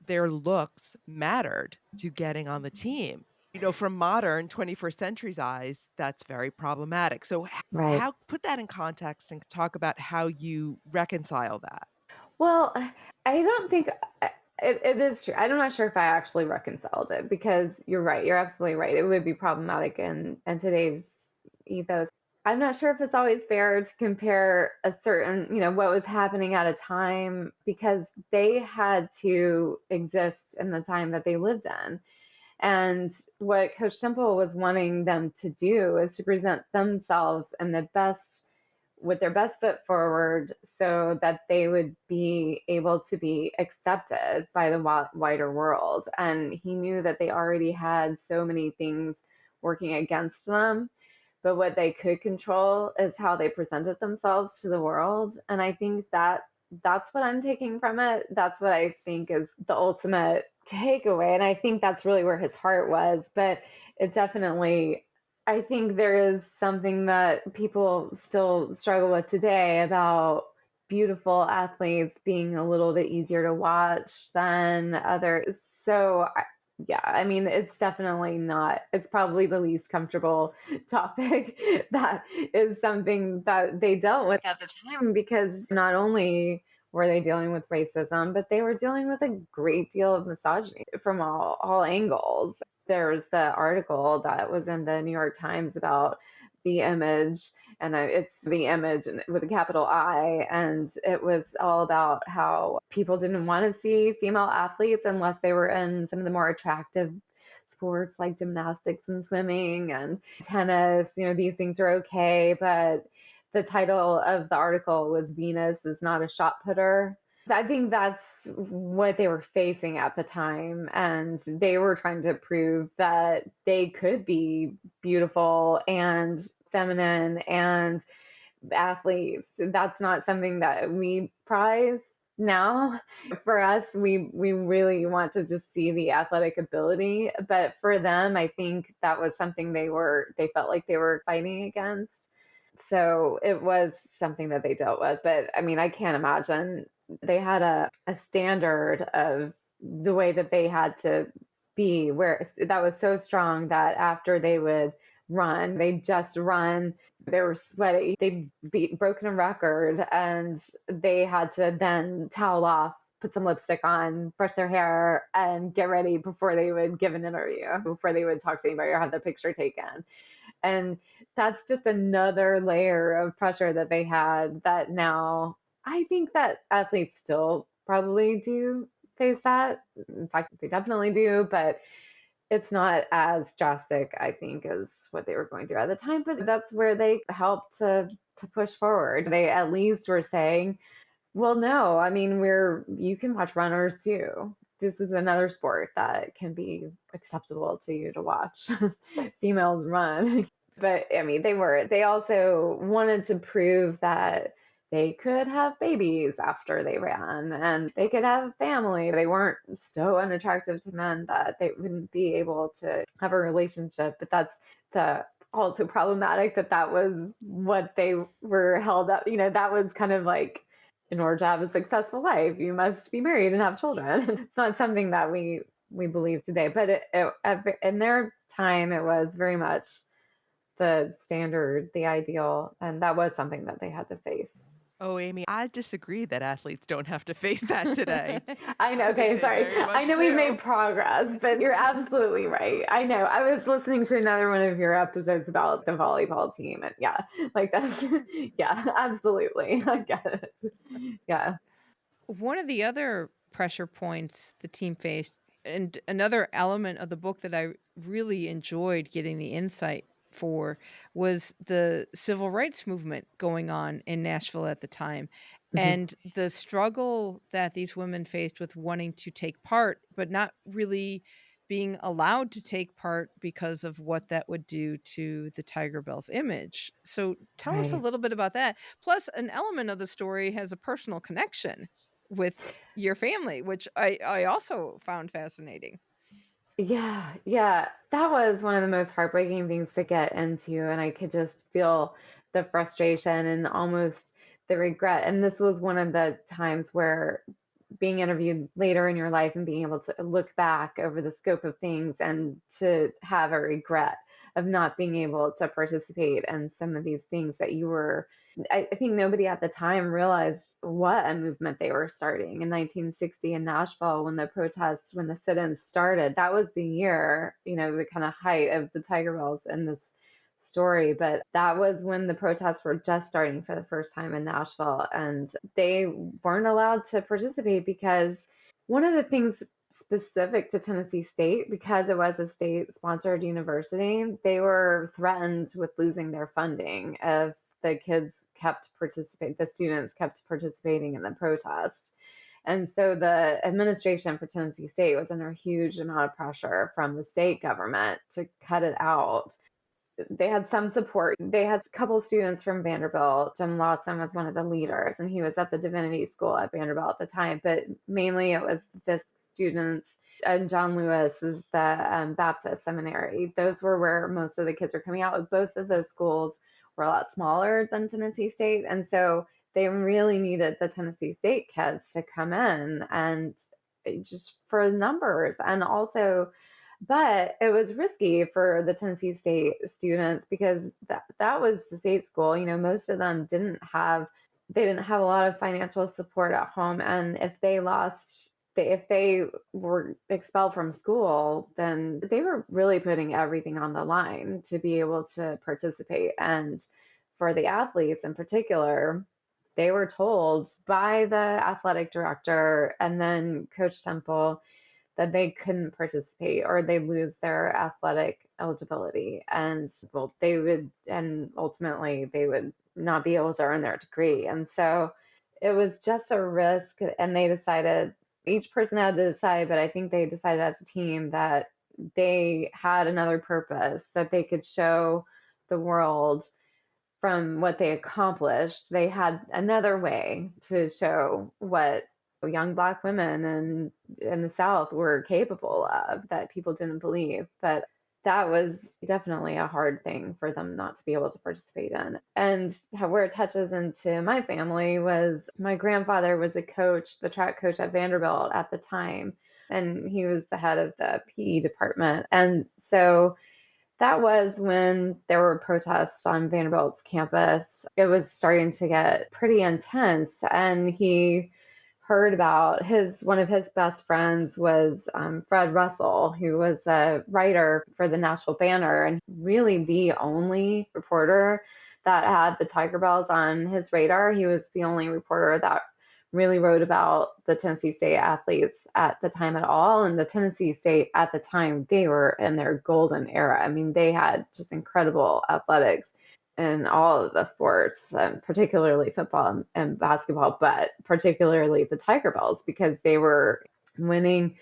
Speaker 6: their looks mattered to getting on the team. From modern 21st century's eyes, that's very problematic. So
Speaker 7: Right.
Speaker 6: how put that in context and talk about how you reconcile that?
Speaker 7: Well, I don't think it is true. I'm not sure if I actually reconciled it, because you're right. You're absolutely right. It would be problematic in today's ethos. I'm not sure if it's always fair to compare a certain, what was happening at a time, because they had to exist in the time that they lived in. And what Coach Temple was wanting them to do is to present themselves in the best, with their best foot forward, so that they would be able to be accepted by the wider world. And he knew that they already had so many things working against them, but what they could control is how they presented themselves to the world. And I think that that's what I'm taking from it. That's what I think is the ultimate takeaway. And I think that's really where his heart was. But it definitely, I think there is something that people still struggle with today about beautiful athletes being a little bit easier to watch than others. So, yeah, I mean, it's definitely not, it's probably the least comfortable topic that is something that they dealt with at the time, because not only were they dealing with racism, but they were dealing with a great deal of misogyny from all angles. There's the article that was in the New York Times about the image, and it's the image with a capital I, and it was all about how people didn't want to see female athletes unless they were in some of the more attractive sports like gymnastics and swimming and tennis. These things are okay, but the title of the article was Venus is not a shot putter. I think that's what they were facing at the time. And they were trying to prove that they could be beautiful and feminine and athletes. That's not something that we prize now. For us, we really want to just see the athletic ability. But for them, I think that was something they felt like they were fighting against. So it was something that they dealt with. But I mean, I can't imagine. They had a standard of the way that they had to be, where that was so strong that after they would run, they just run, they were sweaty, they broken a record, and they had to then towel off, put some lipstick on, brush their hair, and get ready before they would give an interview, before they would talk to anybody or have their picture taken. And that's just another layer of pressure that they had, that now I think that athletes still probably do face that. In fact, they definitely do, but it's not as drastic, I think, as what they were going through at the time. But that's where they helped to push forward. They at least were saying, well, no, I mean, you can watch runners too. This is another sport that can be acceptable to you to watch females run. But I mean, they also wanted to prove that they could have babies after they ran and they could have a family. They weren't so unattractive to men that they wouldn't be able to have a relationship. But that's the also problematic that was what they were held up. That was kind of like, in order to have a successful life, you must be married and have children. It's not something that we believe today, but in their time, it was very much the standard, the ideal, and that was something that they had to face.
Speaker 6: Oh, Amy, I disagree that athletes don't have to face that today.
Speaker 7: I know.
Speaker 6: I think
Speaker 7: Okay,
Speaker 6: they
Speaker 7: sorry.
Speaker 6: very
Speaker 7: I
Speaker 6: much
Speaker 7: know we've
Speaker 6: do.
Speaker 7: made progress, but you're absolutely right. I know. I was listening to another one of your episodes about the volleyball team, and yeah, like that's yeah, absolutely. I get it. Yeah.
Speaker 5: One of the other pressure points the team faced, and another element of the book that I really enjoyed getting the insight for, was the civil rights movement going on in Nashville at the time,
Speaker 7: Mhm.
Speaker 5: and the struggle that these women faced with wanting to take part, but not really being allowed to take part because of what that would do to the Tigerbelles image. So tell us a
Speaker 7: Right.
Speaker 5: little bit about that. Plus, an element of the story has a personal connection with your family, which I also found fascinating.
Speaker 7: Yeah, yeah. That was one of the most heartbreaking things to get into, and I could just feel the frustration and almost the regret. And this was one of the times where being interviewed later in your life and being able to look back over the scope of things and to have a regret of not being able to participate in some of these things that you were. I think nobody at the time realized what a movement they were starting in 1960 in Nashville when the protests, when the sit-ins started. That was the year, the kind of height of the Tigerbelles in this story. But that was when the protests were just starting for the first time in Nashville, and they weren't allowed to participate because one of the things specific to Tennessee State, because it was a state sponsored university, they were threatened with losing their funding if the students kept participating in the protest. And so the administration for Tennessee State was under a huge amount of pressure from the state government to cut it out. They had some support. They had a couple of students from Vanderbilt. Jim Lawson was one of the leaders, and he was at the divinity school at Vanderbilt at the time. But mainly it was the Fisk students, and John Lewis is the Baptist seminary. Those were where most of the kids were coming out. Both of those schools were a lot smaller than Tennessee State, and so they really needed the Tennessee State kids to come in, and just for numbers, and also, but it was risky for the Tennessee State students because that was the state school. Most of them didn't have a lot of financial support at home, and if they were expelled from school, then they were really putting everything on the line to be able to participate. And for the athletes in particular, they were told by the athletic director and then Coach Temple that they couldn't participate or they'd lose their athletic eligibility. And well, ultimately they would not be able to earn their degree. And so it was just a risk. And they decided, each person had to decide, but I think they decided as a team that they had another purpose, that they could show the world from what they accomplished. They had another way to show what young Black women in the South were capable of that people didn't believe. But that was definitely a hard thing for them not to be able to participate in. And where it touches into my family was my grandfather was the track coach at Vanderbilt at the time, and he was the head of the PE department. And so that was when there were protests on Vanderbilt's campus. It was starting to get pretty intense, and he heard about one of his best friends was Fred Russell, who was a writer for the Nashville Banner, and really the only reporter that had the Tigerbelles on his radar. He was the only reporter that really wrote about the Tennessee State athletes at the time at all. And the Tennessee State at the time, they were in their golden era. I mean, they had just incredible athletics in all of the sports, particularly football and basketball, but particularly the Tigerbelles, because they were winning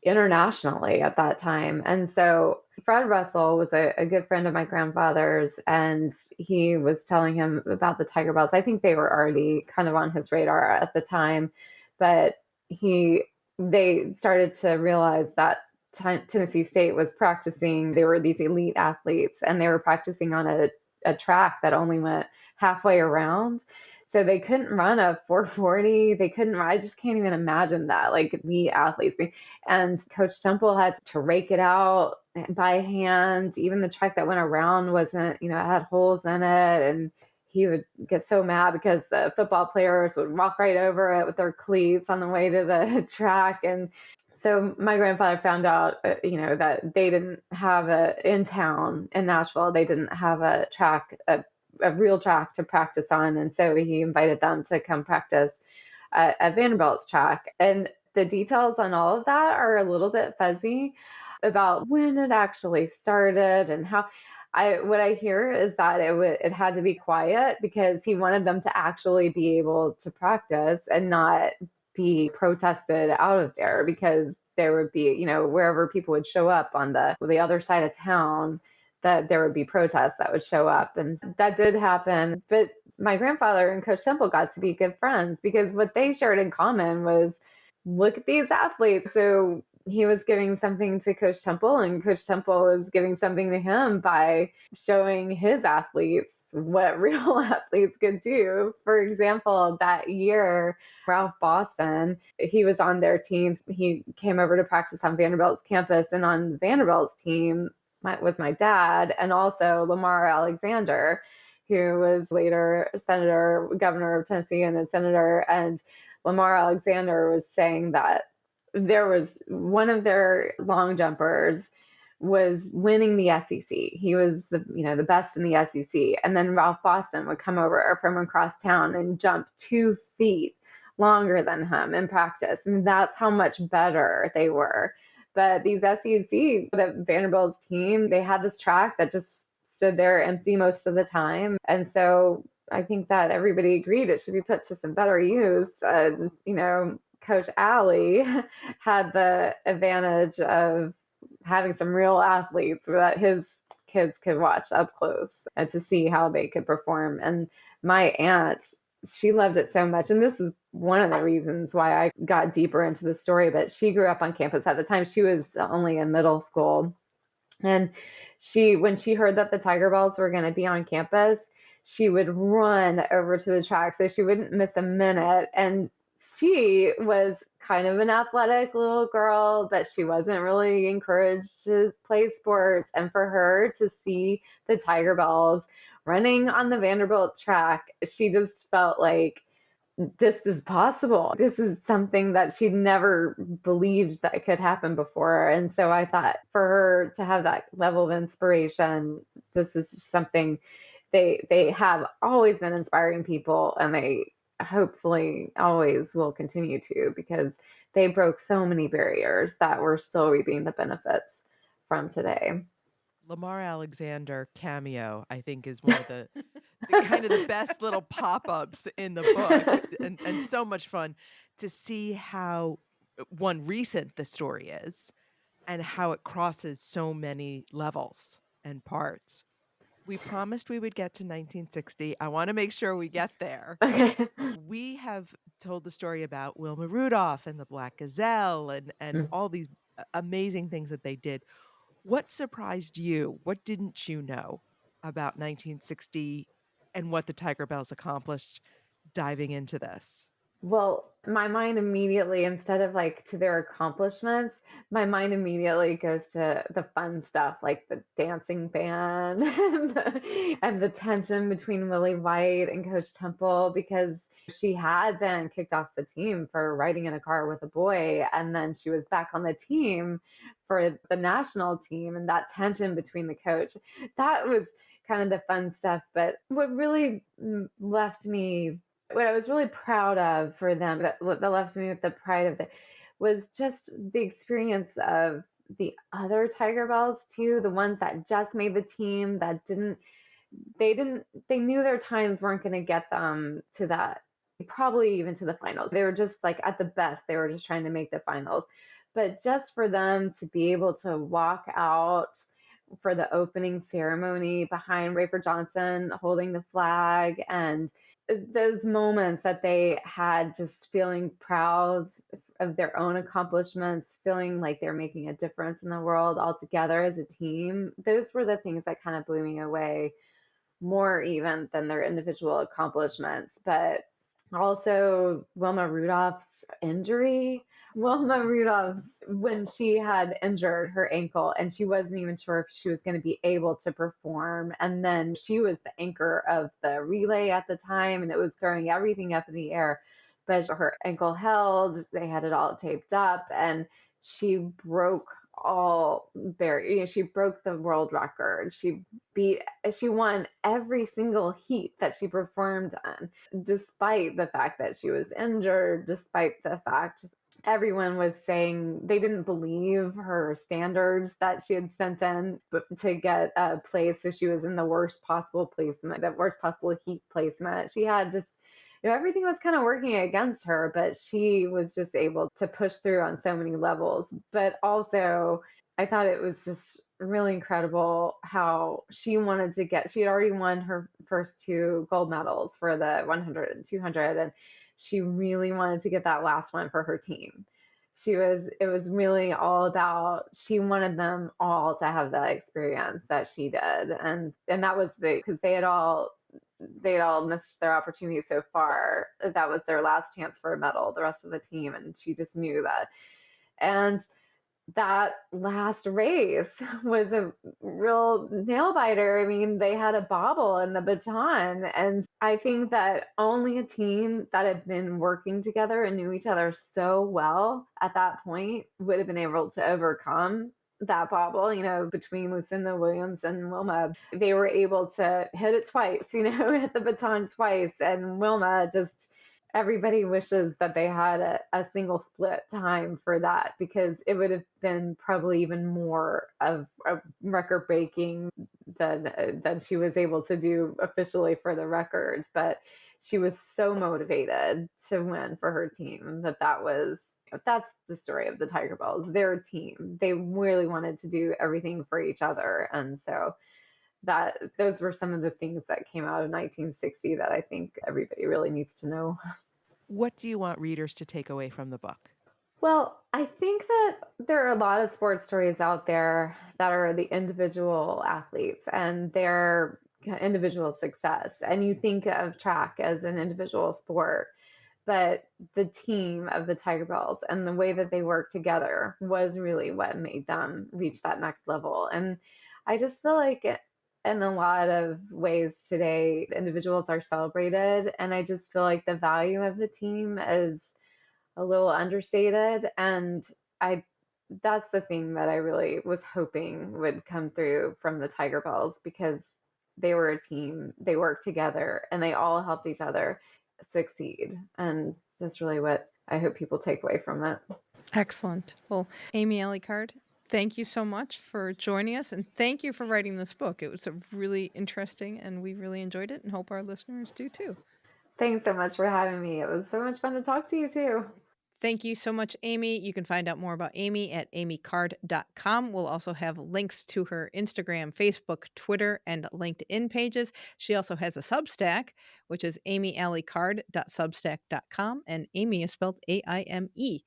Speaker 7: internationally at that time. And so Fred Russell was a good friend of my grandfather's, and he was telling him about the Tigerbelles. I think they were already kind of on his radar at the time, but they started to realize that Tennessee State was practicing. They were these elite athletes, and they were practicing on a track that only went halfway around. So they couldn't run a 440. They couldn't run. I just can't even imagine that, like the athletes. And Coach Temple had to rake it out by hand. Even the track that went around wasn't, it had holes in it. And he would get so mad because the football players would walk right over it with their cleats on the way to the track. And so my grandfather found out, that they didn't have in town in Nashville, they didn't have a track, a real track to practice on. And so he invited them to come practice at Vanderbilt's track. And the details on all of that are a little bit fuzzy about when it actually started and how. What I hear is that it had to be quiet because he wanted them to actually be able to practice and not be protested out of there, because there would be, wherever people would show up on the other side of town, that there would be protests that would show up. And that did happen. But my grandfather and Coach Temple got to be good friends because what they shared in common was, look at these athletes. So he was giving something to Coach Temple, and Coach Temple was giving something to him by showing his athletes what real athletes could do. For example, that year, Ralph Boston, he was on their team. He came over to practice on Vanderbilt's campus, and on Vanderbilt's team was my dad, and also Lamar Alexander, who was later senator, governor of Tennessee, and a senator. And Lamar Alexander was saying that there was one of their long jumpers was winning the SEC. He was the best in the SEC. And then Ralph Boston would come over from across town and jump 2 feet longer than him in practice. And that's how much better they were. But these SEC, the Vanderbilt's team, they had this track that just stood there empty most of the time. And so I think that everybody agreed it should be put to some better use. Coach Alley had the advantage of having some real athletes that his kids could watch up close and to see how they could perform. And my aunt, she loved it so much. And this is one of the reasons why I got deeper into the story, but she grew up on campus. At the time, she was only in middle school. And when she heard that the Tigerbelles were going to be on campus, she would run over to the track so she wouldn't miss a minute. And she was kind of an athletic little girl, but she wasn't really encouraged to play sports. And for her to see the Tigerbelles running on the Vanderbilt track, she just felt like this is possible. This is something that she'd never believed that could happen before. And so I thought for her to have that level of inspiration, this is something they have always been inspiring people, and they hopefully always will continue to, because they broke so many barriers that we're still reaping the benefits from today.
Speaker 6: Lamar Alexander cameo, I think, is one of the kind of the best little pop-ups in the book, and so much fun to see how recent the story is and how it crosses so many levels and parts. We promised we would get to 1960. I want to make sure we get there.
Speaker 7: Okay.
Speaker 6: We have told the story about Wilma Rudolph and the Black Gazelle and all these amazing things that they did. What surprised you? What didn't you know about 1960 and what the Tigerbelles accomplished diving into this?
Speaker 7: Well, my mind immediately, instead of like to their accomplishments, my mind immediately goes to the fun stuff, like the dancing band and the tension between Willie White and Coach Temple, because she had been kicked off the team for riding in a car with a boy, and then she was back on the team for the national team, and that tension between the coach, that was kind of the fun stuff. But what really left me, what I was really proud of for them, that left me with the pride of it, was just the experience of the other Tigerbelles too, the ones that just made the team, that they knew their times weren't going to get them to that, probably even to the finals. They were just like, at the best, they were just trying to make the finals. But just for them to be able to walk out for the opening ceremony behind Rafer Johnson holding the flag, and those moments that they had, just feeling proud of their own accomplishments, feeling like they're making a difference in the world all together as a team. Those were the things that kind of blew me away more even than their individual accomplishments. But also Wilma Rudolph's injury. Wilma Rudolph's, when she had injured her ankle and she wasn't even sure if she was going to be able to perform. And then she was the anchor of the relay at the time, and it was throwing everything up in the air. But her ankle held, they had it all taped up, and she broke she broke the world record. She won every single heat that she performed on, despite the fact that she was injured, despite the fact everyone was saying they didn't believe her standards that she had sent in to get a place. So she was in the worst possible placement, the worst possible heat placement. She had just, everything was kind of working against her, but she was just able to push through on so many levels. But also, I thought it was just really incredible how she had already won her first 2 gold medals for the 100 and 200, and she really wanted to get that last one for her team. It was really all about, she wanted them all to have that experience that she did. And that was because they'd all missed their opportunity so far. That was their last chance for a medal, the rest of the team. And she just knew that. And that last race was a real nail biter. I mean, they had a bobble in the baton. And I think that only a team that had been working together and knew each other so well at that point would have been able to overcome that bobble, between Lucinda Williams and Wilma. They were able to hit it twice, hit the baton twice. And Wilma just, everybody wishes that they had a single split time for that, because it would have been probably even more of a record breaking than she was able to do officially for the record. But she was so motivated to win for her team that's the story of the Tigerbelles. They're a team. They really wanted to do everything for each other. And so those were some of the things that came out of 1960 that I think everybody really needs to know.
Speaker 6: What do you want readers to take away from the book?
Speaker 7: Well, I think that there are a lot of sports stories out there that are the individual athletes and their individual success. And you think of track as an individual sport, but the team of the Tigerbelles and the way that they work together was really what made them reach that next level. And I just feel like in a lot of ways today, individuals are celebrated. And I just feel like the value of the team is a little understated. And that's the thing that I really was hoping would come through from the Tigerbelles, because they were a team, they worked together, and they all helped each other succeed. And that's really what I hope people take away from it.
Speaker 5: Excellent. Well, Aime Alley Card, thank you so much for joining us, and thank you for writing this book. It was a really interesting, and we really enjoyed it, and hope our listeners do too.
Speaker 7: Thanks so much for having me. It was so much fun to talk to you too.
Speaker 5: Thank you so much, Aime. You can find out more about Aime at aimecard.com. We'll also have links to her Instagram, Facebook, Twitter, and LinkedIn pages. She also has a Substack, which is aimealleycard.substack.com, and Aime is spelled Aime.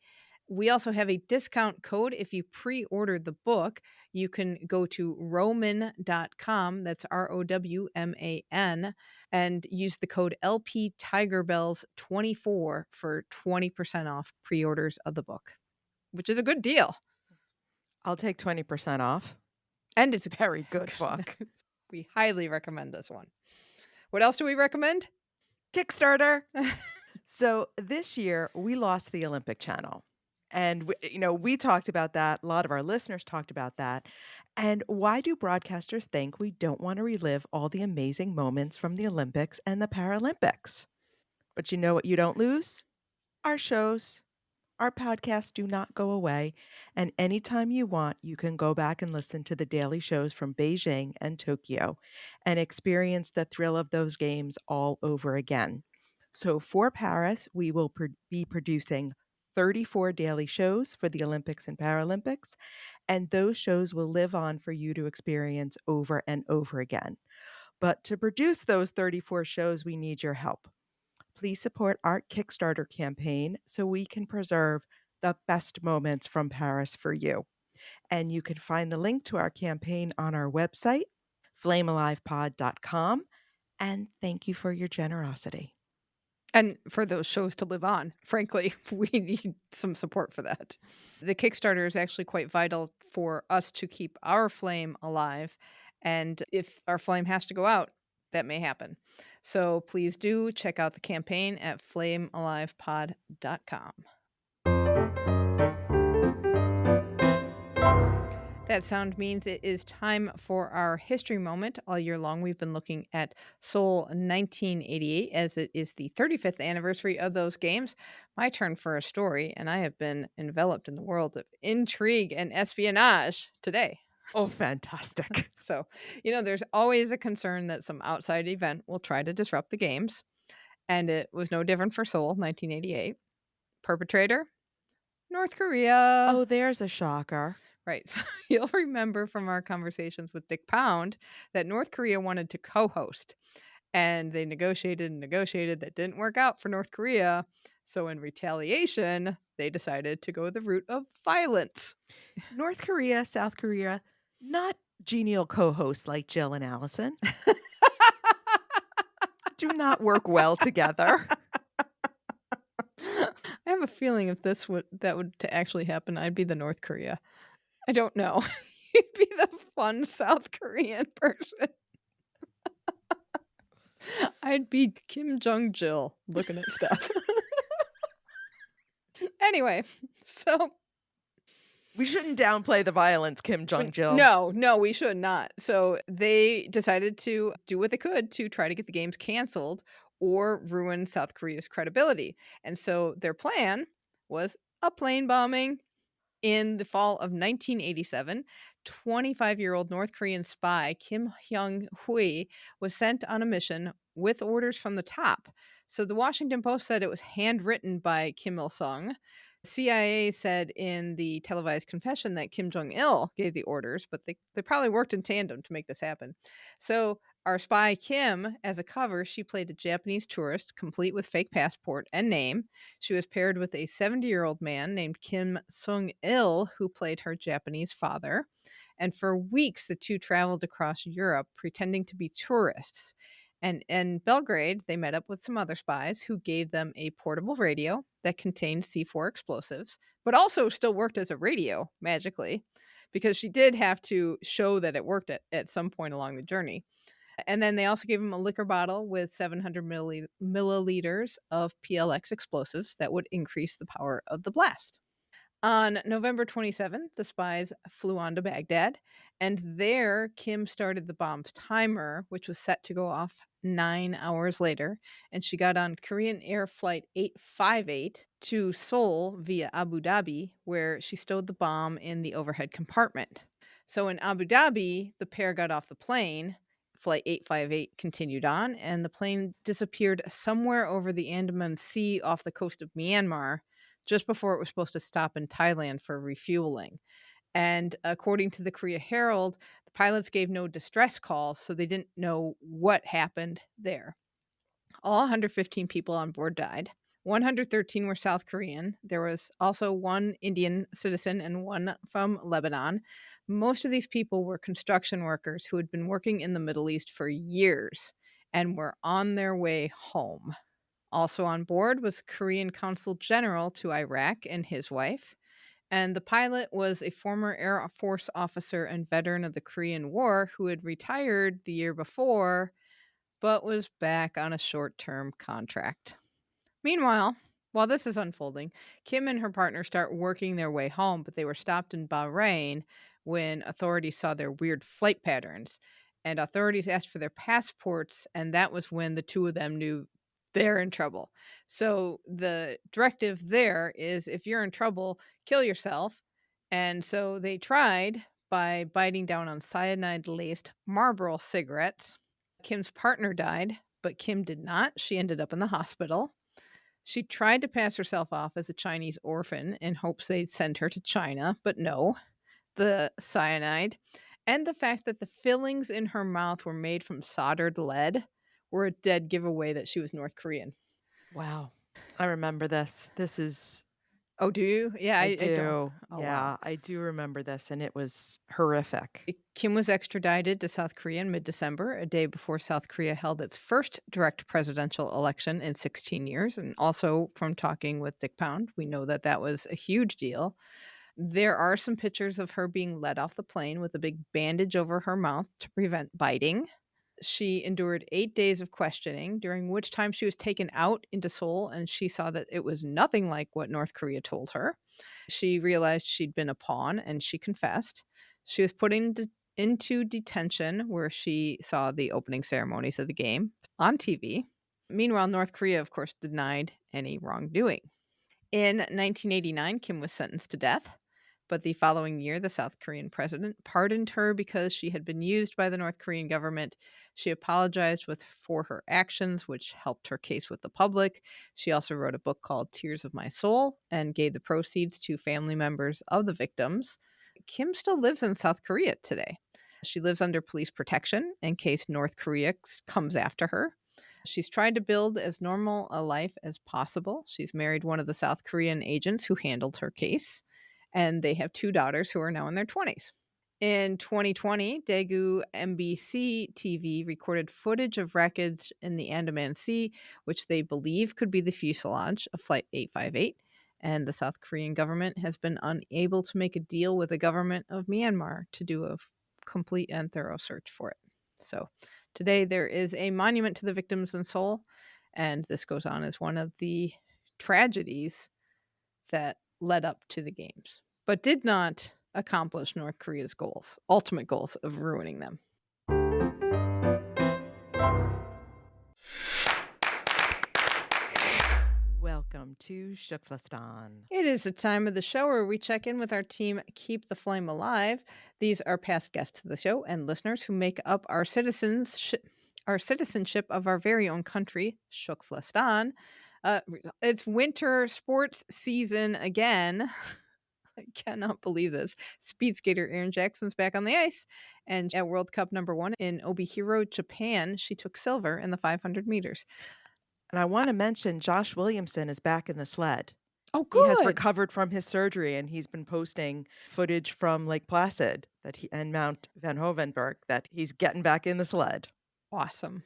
Speaker 5: We also have a discount code if you pre-order the book. You can go to Roman.com, that's ROWMAN, and use the code LP Tigerbelles 24 for 20% off pre-orders of the book, which is a good deal.
Speaker 6: I'll take 20% off.
Speaker 5: And it's a
Speaker 6: Very good book.
Speaker 5: We highly recommend this one. What else do we recommend?
Speaker 6: Kickstarter. So this year we lost the Olympic Channel. And, we talked about that. A lot of our listeners talked about that. And why do broadcasters think we don't want to relive all the amazing moments from the Olympics and the Paralympics? But you know what you don't lose? Our shows. Our podcasts do not go away. And anytime you want, you can go back and listen to the daily shows from Beijing and Tokyo and experience the thrill of those games all over again. So for Paris, we will be producing 34 daily shows for the Olympics and Paralympics, and those shows will live on for you to experience over and over again. But to produce those 34 shows, we need your help. Please support our Kickstarter campaign so we can preserve the best moments from Paris for you. And you can find the link to our campaign on our website, flamealivepod.com. And thank you for your generosity.
Speaker 5: And for those shows to live on, frankly, we need some support for that. The Kickstarter is actually quite vital for us to keep our flame alive. And if our flame has to go out, that may happen. So please do check out the campaign at flamealivepod.com. That sound means it is time for our history moment. All year long, we've been looking at Seoul 1988 as it is the 35th anniversary of those games. My turn for a story, and I have been enveloped in the world of intrigue and espionage today.
Speaker 6: Oh, fantastic.
Speaker 5: So, there's always a concern that some outside event will try to disrupt the games, and it was no different for Seoul 1988. Perpetrator? North Korea.
Speaker 6: Oh, there's a shocker.
Speaker 5: Right. So you'll remember from our conversations with Dick Pound that North Korea wanted to co-host, and they negotiated and negotiated. That didn't work out for North Korea. So in retaliation, they decided to go the route of violence.
Speaker 6: North Korea, South Korea, not genial co-hosts like Jill and Allison. Do not work well together.
Speaker 5: I have a feeling if that would to actually happen, I'd be the North Korea. I don't know. You'd be the fun South Korean person. I'd be Kim Jong-il looking at stuff. Anyway, so
Speaker 6: we shouldn't downplay the violence, Kim Jong-il.
Speaker 5: No, we should not. So they decided to do what they could to try to get the games canceled or ruin South Korea's credibility. And so their plan was a plane bombing. In the fall of 1987, 25-year-old North Korean spy Kim Hyung-hui was sent on a mission with orders from the top. So the Washington Post said it was handwritten by Kim Il-sung. CIA said in the televised confession that Kim Jong-il gave the orders, but they probably worked in tandem to make this happen. So our spy Kim, as a cover, she played a Japanese tourist, complete with fake passport and name. She was paired with a 70-year-old man named Kim Sung-il, who played her Japanese father. And for weeks, the two traveled across Europe pretending to be tourists. And in Belgrade, they met up with some other spies who gave them a portable radio that contained C4 explosives, but also still worked as a radio, magically, because she did have to show that it worked at some point along the journey. And then they also gave him a liquor bottle with 700 milliliters of PLX explosives that would increase the power of the blast. On November 27th, the spies flew on to Baghdad, and there Kim started the bomb's timer, which was set to go off 9 hours later, and she got on Korean Air Flight 858 to Seoul via Abu Dhabi, where she stowed the bomb in the overhead compartment. So in Abu Dhabi, the pair got off the plane. Flight 858 continued on, and the plane disappeared somewhere over the Andaman Sea off the coast of Myanmar, just before it was supposed to stop in Thailand for refueling. And according to the Korea Herald, the pilots gave no distress calls, so they didn't know what happened there. All 115 people on board died. 113 were South Korean. There was also one Indian citizen and one from Lebanon. Most of these people were construction workers who had been working in the Middle East for years and were on their way home. Also on board was Korean Consul General to Iraq and his wife. And the pilot was a former Air Force officer and veteran of the Korean War who had retired the year before, but was back on a short-term contract. Meanwhile, while this is unfolding, Kim and her partner start working their way home, but they were stopped in Bahrain when authorities saw their weird flight patterns. And authorities asked for their passports, and that was when the two of them knew they're in trouble. So the directive there is if you're in trouble, kill yourself. And so they tried by biting down on cyanide-laced Marlboro cigarettes. Kim's partner died, but Kim did not. She ended up in the hospital. She tried to pass herself off as a Chinese orphan in hopes they'd send her to China, but no. The cyanide and the fact that the fillings in her mouth were made from soldered lead were a dead giveaway that she was North Korean.
Speaker 6: Wow. I remember this. This is
Speaker 5: Oh, do you? Yeah,
Speaker 6: I
Speaker 5: I don't.
Speaker 6: do.
Speaker 5: Oh, wow.
Speaker 6: Yeah, I do remember this, and it was horrific.
Speaker 5: Kim was extradited to South Korea in mid December, a day before South Korea held its first direct presidential election in 16 years. And also, from talking with Dick Pound, we know that that was a huge deal. There are some pictures of her being led off the plane with a big bandage over her mouth to prevent biting. She endured 8 days of questioning, during which time she was taken out into Seoul and she saw that it was nothing like what North Korea told her. She realized she'd been a pawn and she confessed. She was put into detention where she saw the opening ceremonies of the game on TV. Meanwhile, North Korea, of course, denied any wrongdoing. In 1989, Kim was sentenced to death. But the following year, the South Korean president pardoned her because she had been used by the North Korean government. She apologized for her actions, which helped her case with the public. She also wrote a book called Tears of My Soul and gave the proceeds to family members of the victims. Kim still lives in South Korea today. She lives under police protection in case North Korea comes after her. She's tried to build as normal a life as possible. She's married one of the South Korean agents who handled her case, and they have 2 daughters who are now in their 20s. In 2020, Daegu MBC TV recorded footage of wreckage in the Andaman Sea, which they believe could be the fuselage of Flight 858. And the South Korean government has been unable to make a deal with the government of Myanmar to do a complete and thorough search for it. So today there is a monument to the victims in Seoul, and this goes on as one of the tragedies that led up to the games, but did not accomplish North Korea's ultimate goals of ruining them.
Speaker 6: Welcome to Shukflastan.
Speaker 5: It is the time of the show where we check in with our team Keep the Flame Alive. These are past guests of the show and listeners who make up our citizenship of our very own country, Shukflastan. It's winter sports season again. I cannot believe this. Speed skater Erin Jackson's back on the ice. And at World Cup #1 in Obihiro, Japan, she took silver in the 500 meters.
Speaker 6: And I want to mention Josh Williamson is back in the sled.
Speaker 5: Oh,
Speaker 6: He has
Speaker 5: good.
Speaker 6: recovered from his surgery, and he's been posting footage from Lake Placid and Mount Van Hovenberg that he's getting back in the sled.
Speaker 5: Awesome.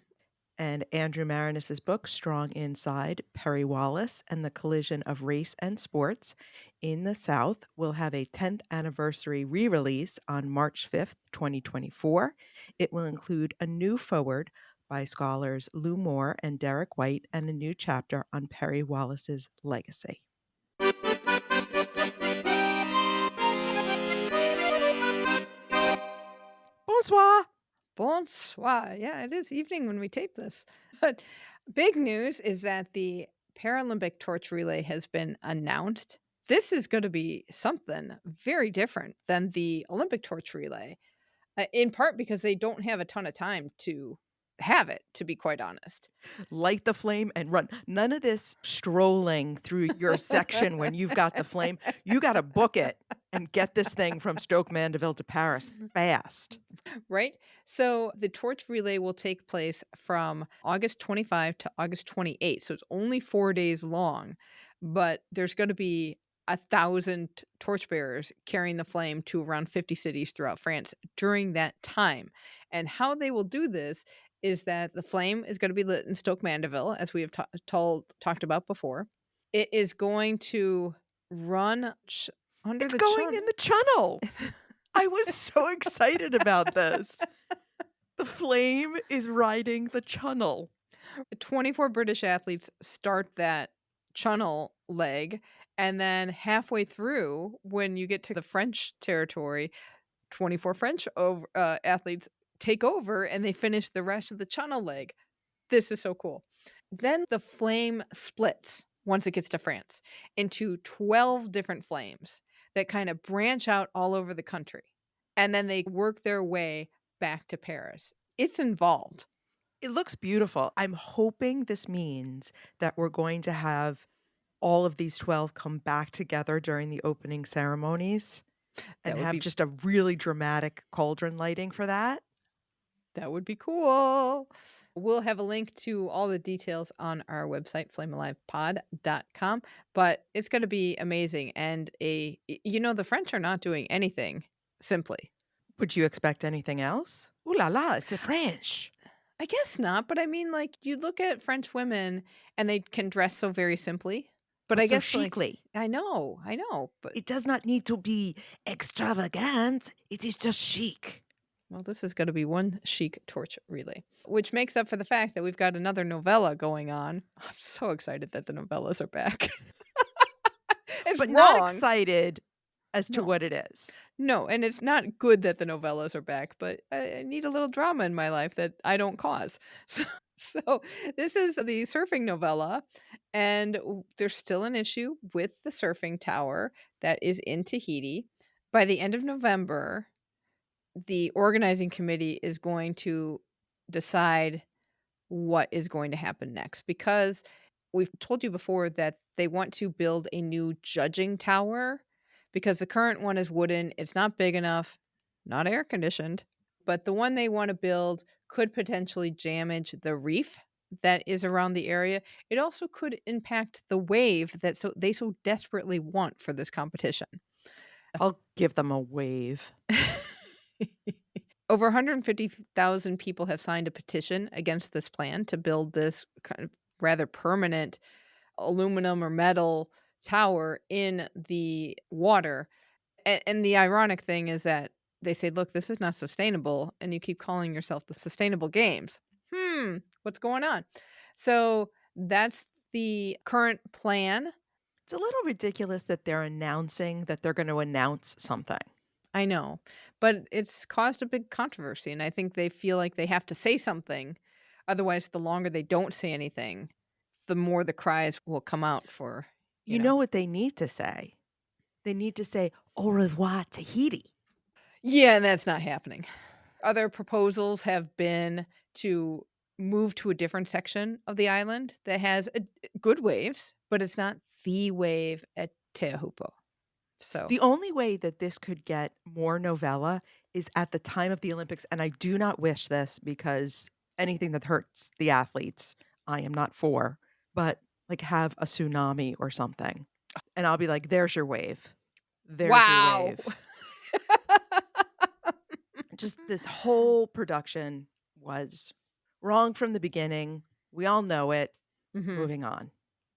Speaker 6: And Andrew Marinus's book, Strong Inside, Perry Wallace and the Collision of Race and Sports in the South, will have a 10th anniversary re-release on March 5th, 2024. It will include a new foreword by scholars Lou Moore and Derek White and a new chapter on Perry Wallace's legacy. Bonsoir.
Speaker 5: Bonsoir. Yeah, it is evening when we tape this. But big news is that the Paralympic torch relay has been announced. This is going to be something very different than the Olympic torch relay, in part because they don't have a ton of time to have it, to be quite honest.
Speaker 6: Light the flame and run. None of this strolling through your section when you've got the flame. You got to book it and get this thing from Stoke Mandeville to Paris fast.
Speaker 5: Right? So the torch relay will take place from August 25 to August 28. So it's only 4 days long, but there's going to be 1,000 torchbearers carrying the flame to around 50 cities throughout France during that time. And how they will do this is that the flame is going to be lit in Stoke Mandeville, as we have talked about before. It is going to run under
Speaker 6: It's
Speaker 5: the
Speaker 6: going in the channel. I was so excited about this. The flame is riding the channel.
Speaker 5: 24 British athletes start that channel leg, and then halfway through, when you get to the French territory, 24 French athletes take over and they finish the rest of the channel leg. This is so cool. Then the flame splits once it gets to France into 12 different flames that kind of branch out all over the country. And then they work their way back to Paris. It's involved.
Speaker 6: It looks beautiful. I'm hoping this means that we're going to have all of these 12 come back together during the opening ceremonies and
Speaker 5: That would
Speaker 6: have
Speaker 5: be
Speaker 6: just a really dramatic cauldron lighting for that.
Speaker 5: That would be cool. We'll have a link to all the details on our website, flamealivepod.com, but it's going to be amazing. And the French are not doing anything simply.
Speaker 6: Would you expect anything else? Ooh la la, it's the French.
Speaker 5: I guess not, but I mean, like, you look at French women and they can dress so very simply. But I
Speaker 6: So
Speaker 5: guess, like,
Speaker 6: chicly.
Speaker 5: I know, but
Speaker 6: It does not need to be extravagant. It is just chic.
Speaker 5: well, this is going to be one chic torch relay, which makes up for the fact that we've got another novella going on. I'm so excited that the novellas are back. It's
Speaker 6: But
Speaker 5: wrong.
Speaker 6: not excited as to
Speaker 5: No.
Speaker 6: what it is.
Speaker 5: No, and it's not good that the novellas are back, but I need a little drama in my life that I don't cause. So this is the surfing novella, and there's still an issue with the surfing tower that is in Tahiti. By the end of November, the organizing committee is going to decide what is going to happen next, because we've told you before that they want to build a new judging tower because the current one is wooden. It's not big enough, not air conditioned, but the one they want to build could potentially damage the reef that is around the area. It also could impact the wave that they so desperately want for this competition.
Speaker 6: I'll give them a wave.
Speaker 5: Over 150,000 people have signed a petition against this plan to build this kind of rather permanent aluminum or metal tower in the water. And the ironic thing is that they say, look, this is not sustainable. And you keep calling yourself the Sustainable Games. What's going on? So that's the current plan.
Speaker 6: It's a little ridiculous that they're announcing that they're going to announce something.
Speaker 5: I know, but it's caused a big controversy, and I think they feel like they have to say something. Otherwise, the longer they don't say anything, the more the cries will come out for,
Speaker 6: You know what they need to say? They need to say, au revoir, Tahiti.
Speaker 5: Yeah, and that's not happening. Other proposals have been to move to a different section of the island that has good waves, but it's not the wave at Teahupo. So
Speaker 6: The only way that this could get more novella is at the time of the Olympics, and I do not wish this because anything that hurts the athletes, I am not for, but like have a tsunami or something. And I'll be like, there's your wave. There's your wave. Just this whole production was wrong from the beginning. We all know it. Moving on.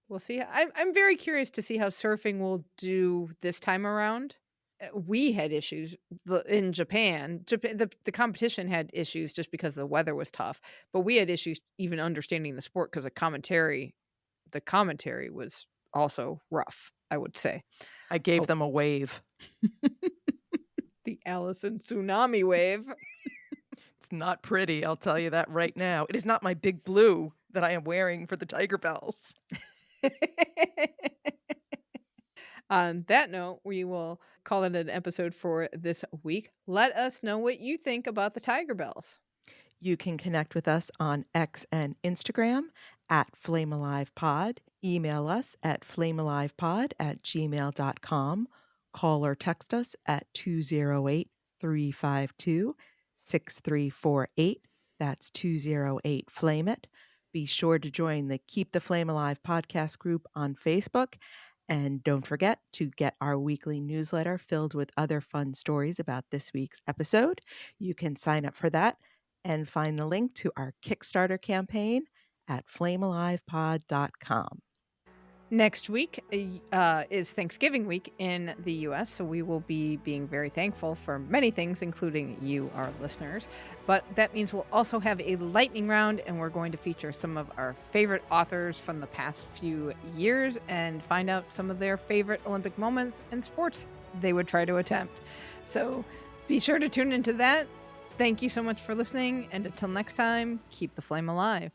Speaker 5: We'll see. I'm very curious to see how surfing will do this time around. We had issues in Japan. The competition had issues just because the weather was tough, but we had issues even understanding the sport because the commentary was also rough, I would say.
Speaker 6: I gave them a wave.
Speaker 5: The Allison tsunami wave.
Speaker 6: It's not pretty, I'll tell you that right now. It is not my big blue that I am wearing for the Tigerbelles.
Speaker 5: On that note, we will call it an episode for this week. Let us know what you think about the Tigerbelles.
Speaker 6: You can connect with us on X and Instagram at FlameAlivePod. Email us at flamealivepod@gmail.com. Call or text us at 208-352-6348. That's 208-FLAME-IT. Be sure to join the Keep the Flame Alive podcast group on Facebook. And don't forget to get our weekly newsletter filled with other fun stories about this week's episode. You can sign up for that and find the link to our Kickstarter campaign at flamealivepod.com.
Speaker 5: Next week is Thanksgiving week in the U.S., so we will be being very thankful for many things, including you, our listeners. But that means we'll also have a lightning round, and we're going to feature some of our favorite authors from the past few years and find out some of their favorite Olympic moments and sports they would try to attempt. So be sure to tune into that. Thank you so much for listening, and until next time, keep the flame alive.